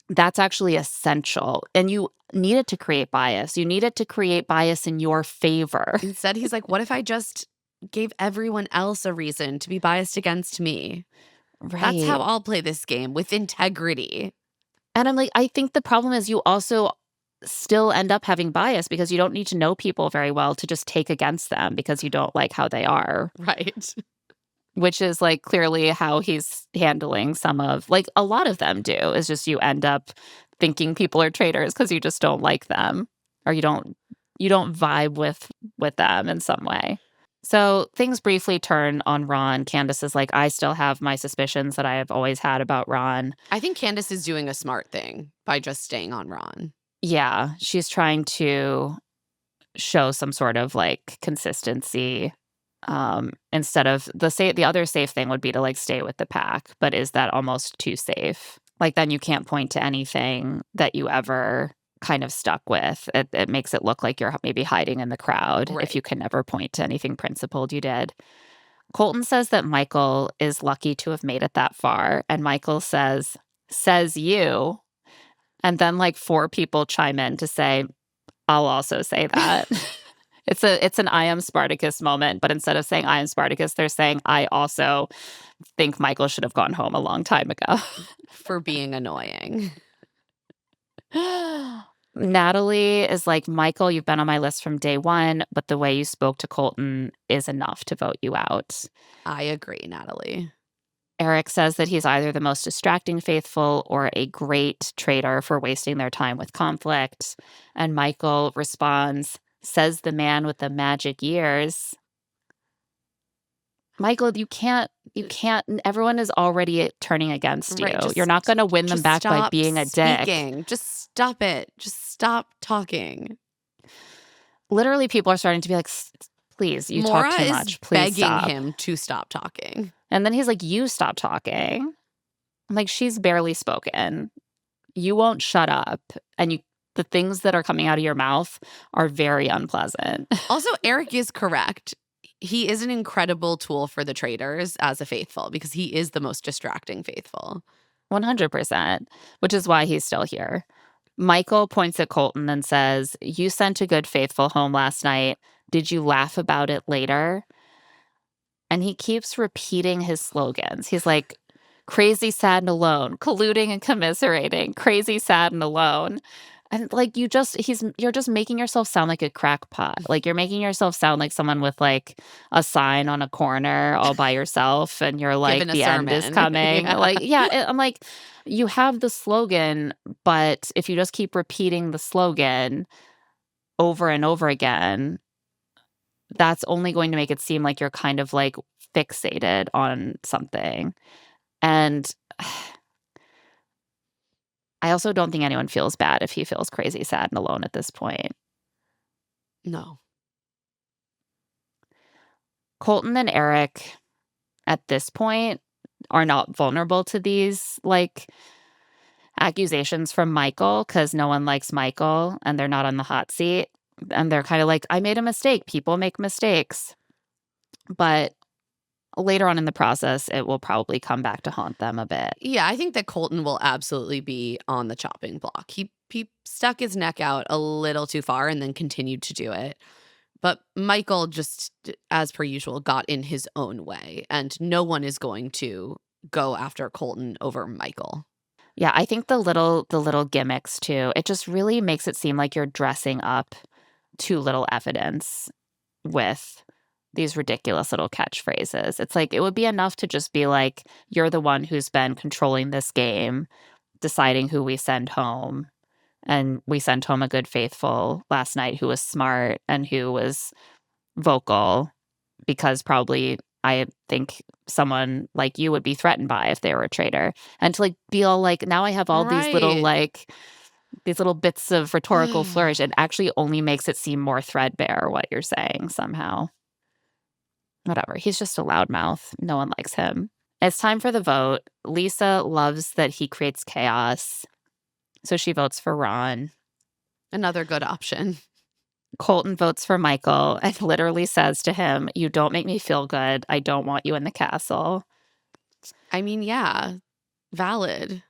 Speaker 1: That's actually essential. And you need it to create bias. You need it to create bias in your favor.
Speaker 2: Instead, he's like, what if I just gave everyone else a reason to be biased against me?
Speaker 1: Right.
Speaker 2: That's how I'll play this game, with integrity.
Speaker 1: And I'm like, I think the problem is you also still end up having bias because you don't need to know people very well to just take against them because you don't like how they are.
Speaker 2: Right.
Speaker 1: Which is like clearly how he's handling some of, like a lot of them do, is just you end up thinking people are traitors because you just don't like them or you don't vibe with them in some way. So things briefly turn on Ron. Candace is like, I still have my suspicions that I have always had about Ron.
Speaker 2: I think Candace is doing a smart thing by just staying on Ron.
Speaker 1: Yeah, she's trying to show some sort of like consistency. Instead of the other safe thing would be to like stay with the pack, but is that almost too safe? Like then you can't point to anything that you ever kind of stuck with. It makes it look like you're maybe hiding in the crowd if you can never point to anything principled you did. Colton says that Michael is lucky to have made it that far, and Michael says, says you, and then like 4 people chime in to say, I'll also say that. It's an I am Spartacus moment, but instead of saying I am Spartacus, they're saying I also think Michael should have gone home a long time ago.
Speaker 2: For being annoying.
Speaker 1: Natalie is like, Michael, you've been on my list from day one, but the way you spoke to Colton is enough to vote you out.
Speaker 2: I agree, Natalie.
Speaker 1: Eric says that he's either the most distracting faithful or a great traitor for wasting their time with conflict. And Michael responds, says the man with the magic years. Michael, you can't, everyone is already turning against you.
Speaker 2: Right,
Speaker 1: You're not going to win them back by being a dick.
Speaker 2: Just stop it. Just stop talking.
Speaker 1: Literally, people are starting to be like, please, you
Speaker 2: Maura
Speaker 1: talk too much. Please
Speaker 2: begging
Speaker 1: stop.
Speaker 2: him to stop talking.
Speaker 1: And then he's like, you stop talking. I'm like, she's barely spoken. You won't shut up. And the things that are coming out of your mouth are very unpleasant.
Speaker 2: Also, Eric is correct. He is an incredible tool for the traitors as a faithful because he is the most distracting faithful.
Speaker 1: 100%, which is why he's still here. Michael points at Colton and says, you sent a good faithful home last night. Did you laugh about it later? And he keeps repeating his slogans. He's like, crazy, sad, and alone, colluding and commiserating, crazy, sad, and alone. And like you're just making yourself sound like a crackpot. Like you're making yourself sound like someone with like a sign on a corner all by yourself, and you're like, the end is coming.
Speaker 2: Yeah.
Speaker 1: Like, yeah, I'm like, you have the slogan, but if you just keep repeating the slogan over and over again, that's only going to make it seem like you're kind of like fixated on something. And I also don't think anyone feels bad if he feels crazy, sad, and alone at this point.
Speaker 2: No.
Speaker 1: Colton and Eric at this point are not vulnerable to these like accusations from Michael because no one likes Michael and they're not on the hot seat. And they're kind of like, I made a mistake. People make mistakes. But later on in the process, it will probably come back to haunt them a bit.
Speaker 2: Yeah, I think that Colton will absolutely be on the chopping block. He stuck his neck out a little too far and then continued to do it. But Michael just, as per usual, got in his own way. And no one is going to go after Colton over Michael.
Speaker 1: Yeah, I think the little gimmicks too, it just really makes it seem like you're dressing up too little evidence with these ridiculous little catchphrases. It's like, it would be enough to just be like, you're the one who's been controlling this game, deciding who we send home. And we sent home a good faithful last night who was smart and who was vocal, because probably I think someone like you would be threatened by if they were a traitor. And to like be all like, now I have all these little like these little bits of rhetorical flourish. It actually only makes it seem more threadbare what you're saying somehow. Whatever. He's just a loudmouth. No one likes him. It's time for the vote. Lisa loves that he creates chaos, so she votes for Ron.
Speaker 2: Another good option.
Speaker 1: Colton votes for Michael and literally says to him, you don't make me feel good. I don't want you in the castle.
Speaker 2: I mean, yeah, valid.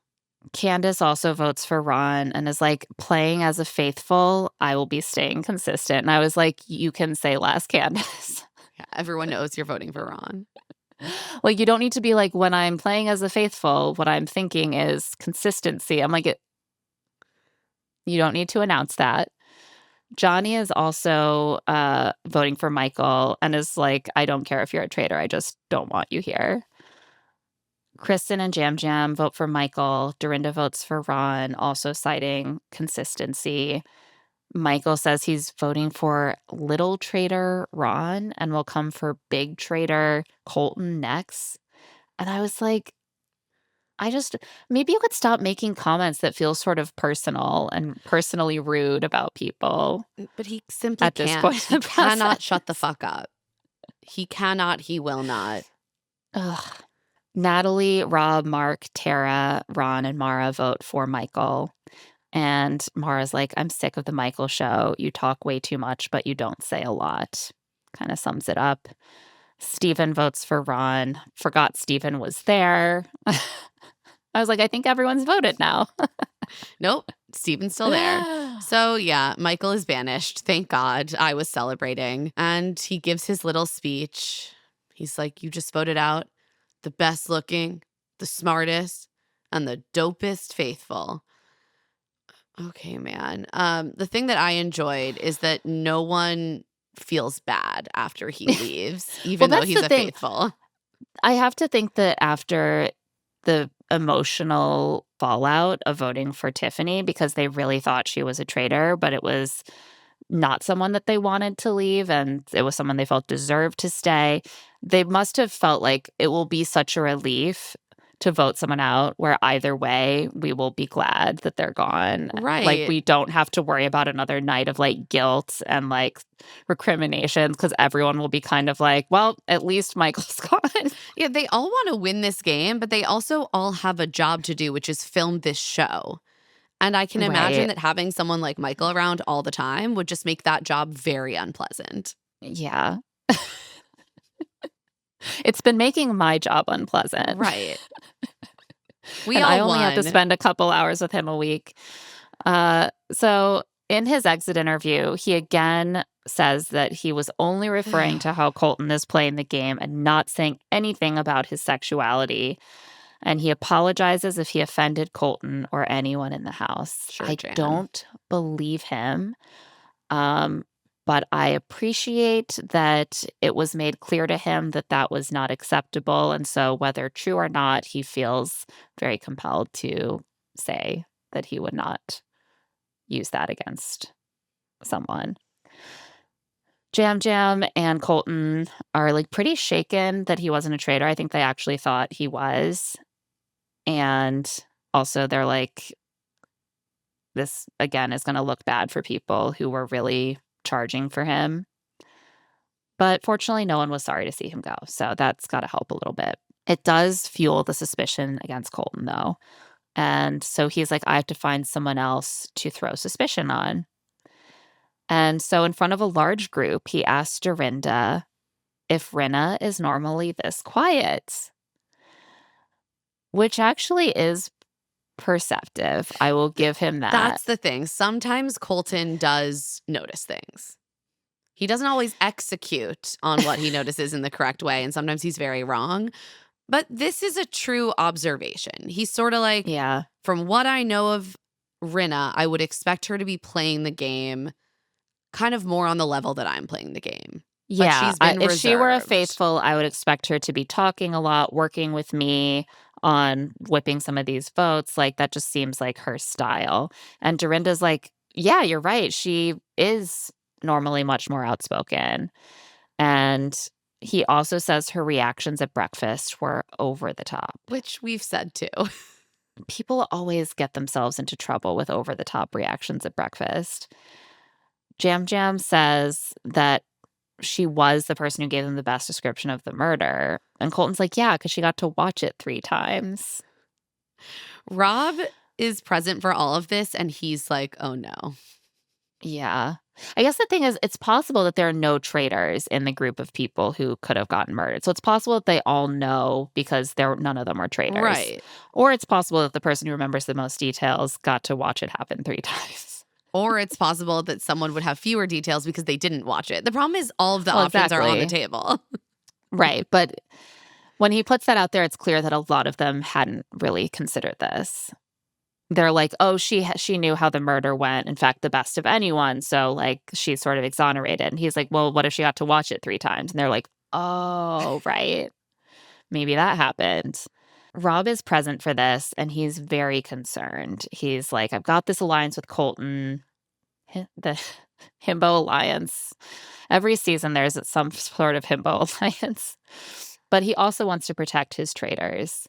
Speaker 1: Candace also votes for Ron and is like, playing as a faithful, I will be staying consistent. And I was like, you can say less, Candace.
Speaker 2: Yeah, everyone knows you're voting for Ron.
Speaker 1: Like, you don't need to be like, when I'm playing as a faithful, what I'm thinking is consistency. I'm like, you don't need to announce that. Johnny is also voting for Michael and is like, I don't care if you're a traitor. I just don't want you here. Kristen and Jam Jam vote for Michael. Dorinda votes for Ron, also citing consistency. Michael says he's voting for little traitor Ron and will come for big traitor Colton next. And I was like, maybe you could stop making comments that feel sort of personal and personally rude about people.
Speaker 2: But he simply
Speaker 1: at this
Speaker 2: can't.
Speaker 1: point in
Speaker 2: He
Speaker 1: the
Speaker 2: cannot
Speaker 1: process.
Speaker 2: shut the fuck up. He cannot, he will not.
Speaker 1: Ugh. Natalie, Rob, Mark, Tara, Ron, and Mara vote for Michael. And Mara's like, I'm sick of the Michael show. You talk way too much, but you don't say a lot. Kind of sums it up. Steven votes for Ron. Forgot Steven was there. I was like, I think everyone's voted now.
Speaker 2: Nope. Steven's still there. So yeah, Michael is banished. Thank God. I was celebrating. And he gives his little speech. He's like, you just voted out the best looking, the smartest, and the dopest faithful. Okay, man. The thing that I enjoyed is that no one feels bad after he leaves, even though
Speaker 1: that's
Speaker 2: he's
Speaker 1: the
Speaker 2: a
Speaker 1: thing.
Speaker 2: faithful.
Speaker 1: I have to think that after the emotional fallout of voting for Tiffany, because they really thought she was a traitor, but it was not someone that they wanted to leave, and it was someone they felt deserved to stay. They must have felt like it will be such a relief to vote someone out where either way, we will be glad that they're gone. Like,
Speaker 2: Right.
Speaker 1: we don't have to worry about another night of like guilt and like recriminations because everyone will be kind of like, well, at least Michael's gone.
Speaker 2: Yeah, they all want to win this game, but they also all have a job to do, which is film this show. And I can imagine
Speaker 1: Right.
Speaker 2: that having someone like Michael around all the time would just make that job very unpleasant.
Speaker 1: Yeah. It's been making my job unpleasant.
Speaker 2: Right. We
Speaker 1: And
Speaker 2: all
Speaker 1: I only have to
Speaker 2: won.
Speaker 1: spend a couple hours with him a week. So in his exit interview, he again says that he was only referring to how Colton is playing the game and not saying anything about his sexuality. And he apologizes if he offended Colton or anyone in the house.
Speaker 2: Sure,
Speaker 1: I
Speaker 2: Jan.
Speaker 1: don't believe him. But I appreciate that it was made clear to him that that was not acceptable. And so, whether true or not, he feels very compelled to say that he would not use that against someone. Jam Jam and Colton are like pretty shaken that he wasn't a traitor. I think they actually thought he was. And also, they're like, this again is going to look bad for people who were really charging for him. But fortunately, no one was sorry to see him go. So that's got to help a little bit. It does fuel the suspicion against Colton, though. And so he's like, I have to find someone else to throw suspicion on. And so in front of a large group, he asked Dorinda if Rinna is normally this quiet, which actually is perceptive. I will give him that.
Speaker 2: That's the thing. Sometimes Colton does notice things. He doesn't always execute on what he notices in the correct way, and sometimes he's very wrong. But this is a true observation. He's sort of like,
Speaker 1: Yeah.
Speaker 2: from what I know of Rinna, I would expect her to be playing the game kind of more on the level that I'm playing the game.
Speaker 1: Yeah,
Speaker 2: she's been
Speaker 1: if she were a
Speaker 2: reserved.
Speaker 1: faithful, I would expect her to be talking a lot, working with me on whipping some of these votes. Like, that just seems like her style. And Dorinda's like, yeah, you're right. She is normally much more outspoken. And he also says her reactions at breakfast were over the top.
Speaker 2: Which we've said too.
Speaker 1: People always get themselves into trouble with over the top reactions at breakfast. Jam Jam says that she was the person who gave them the best description of the murder. And Colton's like, yeah, because she got to watch it 3 times.
Speaker 2: Rob is present for all of this, and he's like, oh no.
Speaker 1: Yeah. I guess the thing is, it's possible that there are no traitors in the group of people who could have gotten murdered. So it's possible that they all know because none of them are traitors.
Speaker 2: Right.
Speaker 1: Or it's possible that the person who remembers the most details got to watch it happen 3 times.
Speaker 2: Or it's possible that someone would have fewer details because they didn't watch it. The problem is all of the options are on the table.
Speaker 1: Right. But when he puts that out there, it's clear that a lot of them hadn't really considered this. They're like, oh, she knew how the murder went. In fact, the best of anyone. So, like, she's sort of exonerated. And he's like, well, what if she got to watch it 3 times? And they're like, oh, right. Maybe that happened. Rob is present for this, and he's very concerned. He's like, I've got this alliance with Colton, the himbo alliance. Every season there's some sort of himbo alliance. But he also wants to protect his traitors.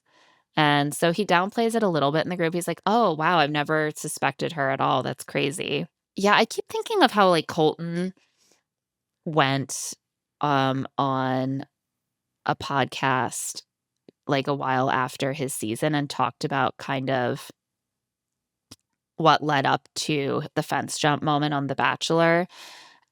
Speaker 1: And so he downplays it a little bit in the group. He's like, oh, wow, I've never suspected her at all. That's crazy. Yeah, I keep thinking of how, like, Colton went on a podcast like a while after his season and talked about kind of what led up to the fence jump moment on The Bachelor.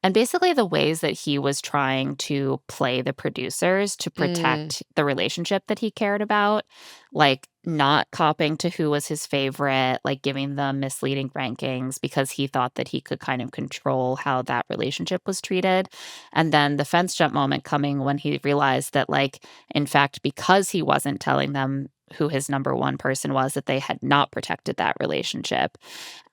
Speaker 1: And basically the ways that he was trying to play the producers to protect the relationship that he cared about, like not copping to who was his favorite, like giving them misleading rankings because he thought that he could kind of control how that relationship was treated. And then the fence jump moment coming when he realized that, like, in fact, because he wasn't telling them who his number one person was, that they had not protected that relationship.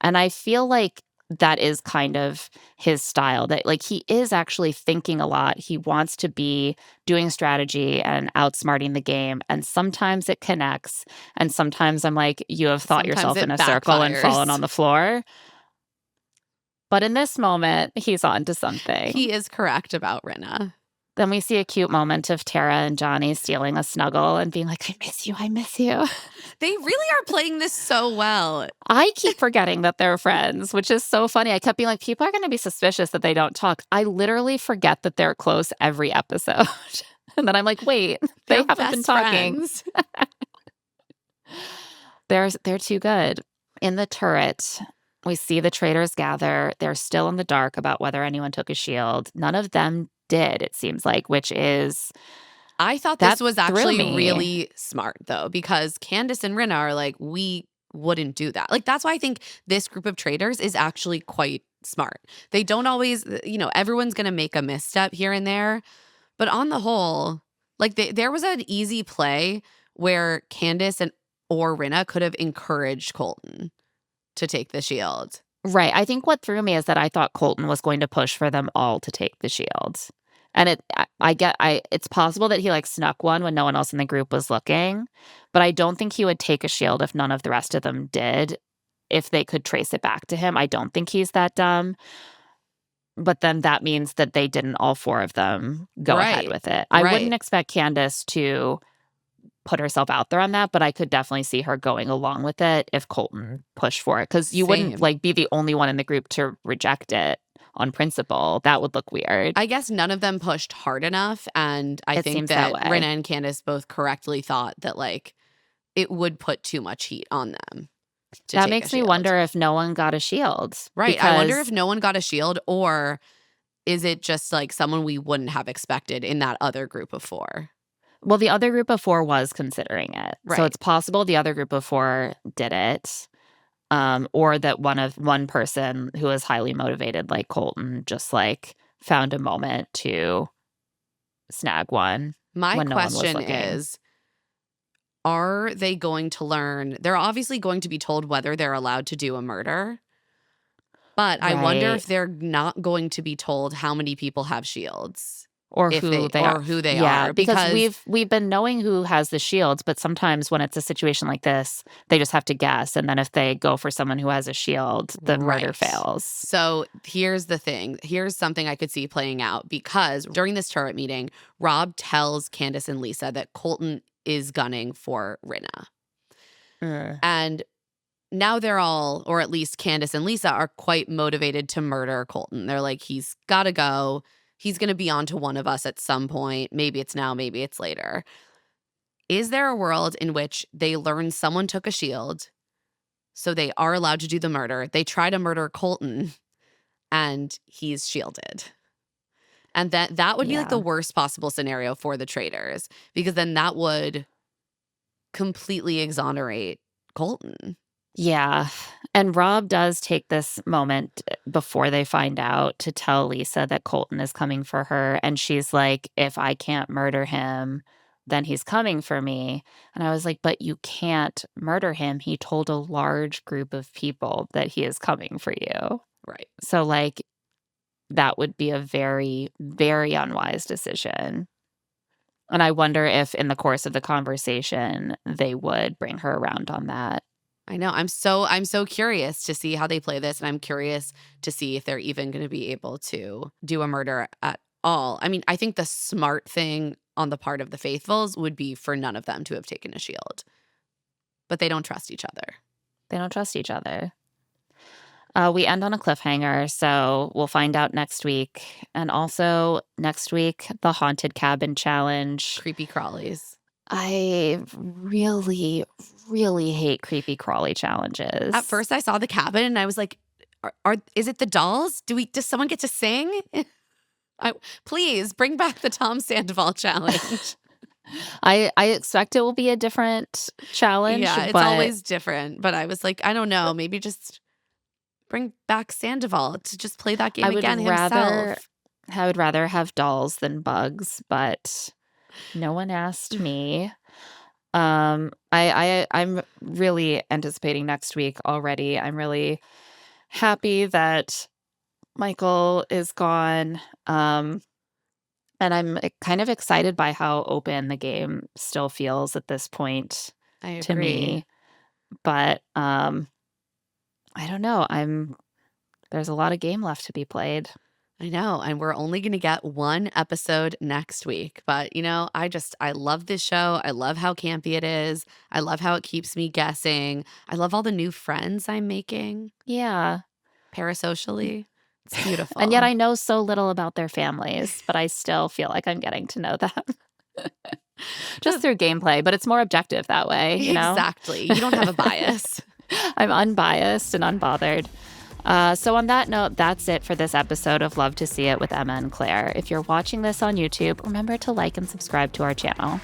Speaker 1: And I feel like that is kind of his style, that like he is actually thinking a lot. He wants to be doing strategy and outsmarting the game. And sometimes it connects. And sometimes I'm like, you have thought
Speaker 2: Sometimes
Speaker 1: yourself
Speaker 2: it
Speaker 1: in a circle and fallen
Speaker 2: backfires.
Speaker 1: on the floor. But in this moment, he's on to something.
Speaker 2: He is correct about Rinna.
Speaker 1: Then we see a cute moment of Tara and Johnny stealing a snuggle and being like, I miss you, I miss you.
Speaker 2: They really are playing this so well.
Speaker 1: I keep forgetting that they're friends, which is so funny. I kept being like, people are going to be suspicious that they don't talk. I literally forget that they're close every episode. And then I'm like, wait, they
Speaker 2: They're
Speaker 1: haven't been
Speaker 2: best
Speaker 1: talking.
Speaker 2: friends.
Speaker 1: They're too good. In the turret, we see the traitors gather. They're still in the dark about whether anyone took a shield. None of them did, it seems like, which is
Speaker 2: I thought
Speaker 1: that
Speaker 2: this was
Speaker 1: threw
Speaker 2: actually
Speaker 1: me.
Speaker 2: really smart, though, because Candace and Rinna are like, we wouldn't do that. Like, that's why I think this group of traitors is actually quite smart. They don't always, everyone's going to make a misstep here and there. But on the whole, like, there was an easy play where Candace or Rinna could have encouraged Colton to take the shield.
Speaker 1: Right. I think what threw me is that I thought Colton was going to push for them all to take the shield. And it's possible that he like snuck one when no one else in the group was looking, but I don't think he would take a shield if none of the rest of them did, if they could trace it back to him. I don't think he's that dumb. But then that means that they didn't, all four of them, go ahead with it. I wouldn't expect Candace to put herself out there on that, but I could definitely see her going along with it if Colton pushed for it, because you wouldn't like be the only one in the group to reject it on principle. That would look weird.
Speaker 2: I guess none of them pushed hard enough, and I think that Rinna and Candace both correctly thought that like it would put too much heat on them.
Speaker 1: That makes me wonder if no one got a shield.
Speaker 2: Right. I wonder if no one got a shield, or is it just like someone we wouldn't have expected in that other group of four?
Speaker 1: Well, the other group of four was considering it.
Speaker 2: Right.
Speaker 1: So it's possible the other group of four did it. Or that one person who is highly motivated like Colton just like found a moment to snag one.
Speaker 2: My question is, are they going to learn? They're obviously going to be told whether they're allowed to do a murder. But I wonder if they're not going to be told how many people have shields.
Speaker 1: Or who they are. Because we've been knowing who has the shields, but sometimes when it's a situation like this, they just have to guess. And then if they go for someone who has a shield, the murder fails.
Speaker 2: So here's the thing. Here's something I could see playing out, because during this turret meeting, Rob tells Candace and Lisa that Colton is gunning for Rinna. And now they're all, or at least Candace and Lisa, are quite motivated to murder Colton. They're like, he's got to go. He's going to be on to one of us at some point. Maybe it's now, maybe it's later. Is there a world in which they learn someone took a shield, so they are allowed to do the murder? They try to murder Colton, and he's shielded. And that would be like the worst possible scenario for the traitors, because then that would completely exonerate Colton.
Speaker 1: Yeah. And Rob does take this moment before they find out to tell Lisa that Colton is coming for her. And she's like, if I can't murder him, then he's coming for me. And I was like, but you can't murder him. He told a large group of people that he is coming for you.
Speaker 2: Right.
Speaker 1: So like, that would be a very, very unwise decision. And I wonder if in the course of the conversation, they would bring her around on that.
Speaker 2: I know. I'm so curious to see how they play this, and I'm curious to see if they're even going to be able to do a murder at all. I mean, I think the smart thing on the part of the faithfuls would be for none of them to have taken a shield. But they don't trust each other.
Speaker 1: They don't trust each other. We end on a cliffhanger, so we'll find out next week. And also next week, the Haunted Cabin Challenge.
Speaker 2: Creepy crawlies.
Speaker 1: I really, really hate creepy crawly challenges.
Speaker 2: At first, I saw the cabin and I was like, Is it the dolls? Does someone get to sing? Please bring back the Tom Sandoval challenge.
Speaker 1: I expect it will be a different challenge.
Speaker 2: Yeah, it's always different. But I was like, I don't know, maybe just bring back Sandoval to just play that game again himself.
Speaker 1: I would rather have dolls than bugs, but no one asked me. I'm really anticipating next week already. I'm really happy that Michael is gone. And I'm kind of excited by how open the game still feels at this point to me. But I don't know. There's a lot of game left to be played.
Speaker 2: I know. And we're only going to get one episode next week. But, I love this show. I love how campy it is. I love how it keeps me guessing. I love all the new friends I'm making.
Speaker 1: Yeah.
Speaker 2: Parasocially. It's beautiful.
Speaker 1: And yet I know so little about their families, but I still feel like I'm getting to know them. Just through gameplay, but it's more objective that way,
Speaker 2: Exactly. You don't have a bias.
Speaker 1: I'm unbiased and unbothered. So on that note, that's it for this episode of Love to See It with Emma and Claire. If you're watching this on YouTube, remember to like and subscribe to our channel.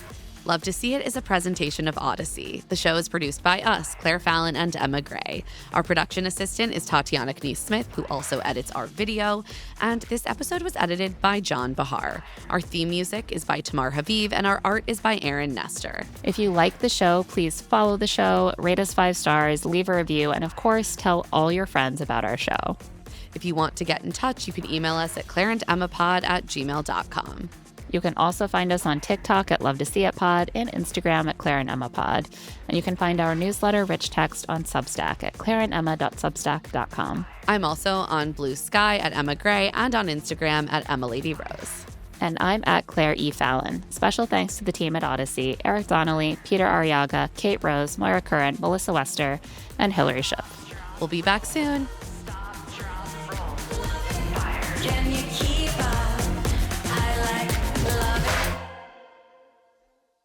Speaker 2: Love to See It is a presentation of Odyssey. The show is produced by us, Claire Fallon and Emma Gray. Our production assistant is Tatiana Knies-Smith, who also edits our video. And this episode was edited by John Bahar. Our theme music is by Tamar Haviv, and our art is by Aaron Nestor.
Speaker 1: If you like the show, please follow the show, rate us 5 stars, leave a review, and of course, tell all your friends about our show.
Speaker 2: If you want to get in touch, you can email us at claireandemmapod@gmail.com.
Speaker 1: You can also find us on TikTok at Love to See It Pod and Instagram at Claire and Emma Pod. And you can find our newsletter, Rich Text, on Substack at claireandemma.substack.com.
Speaker 2: I'm also on Blue Sky at Emma Gray and on Instagram at EmmaLadyRose.
Speaker 1: And I'm at Claire E. Fallon. Special thanks to the team at Odyssey, Eric Donnelly, Peter Arriaga, Kate Rose, Moira Curran, Melissa Wester, and Hillary Schiff.
Speaker 2: We'll be back soon.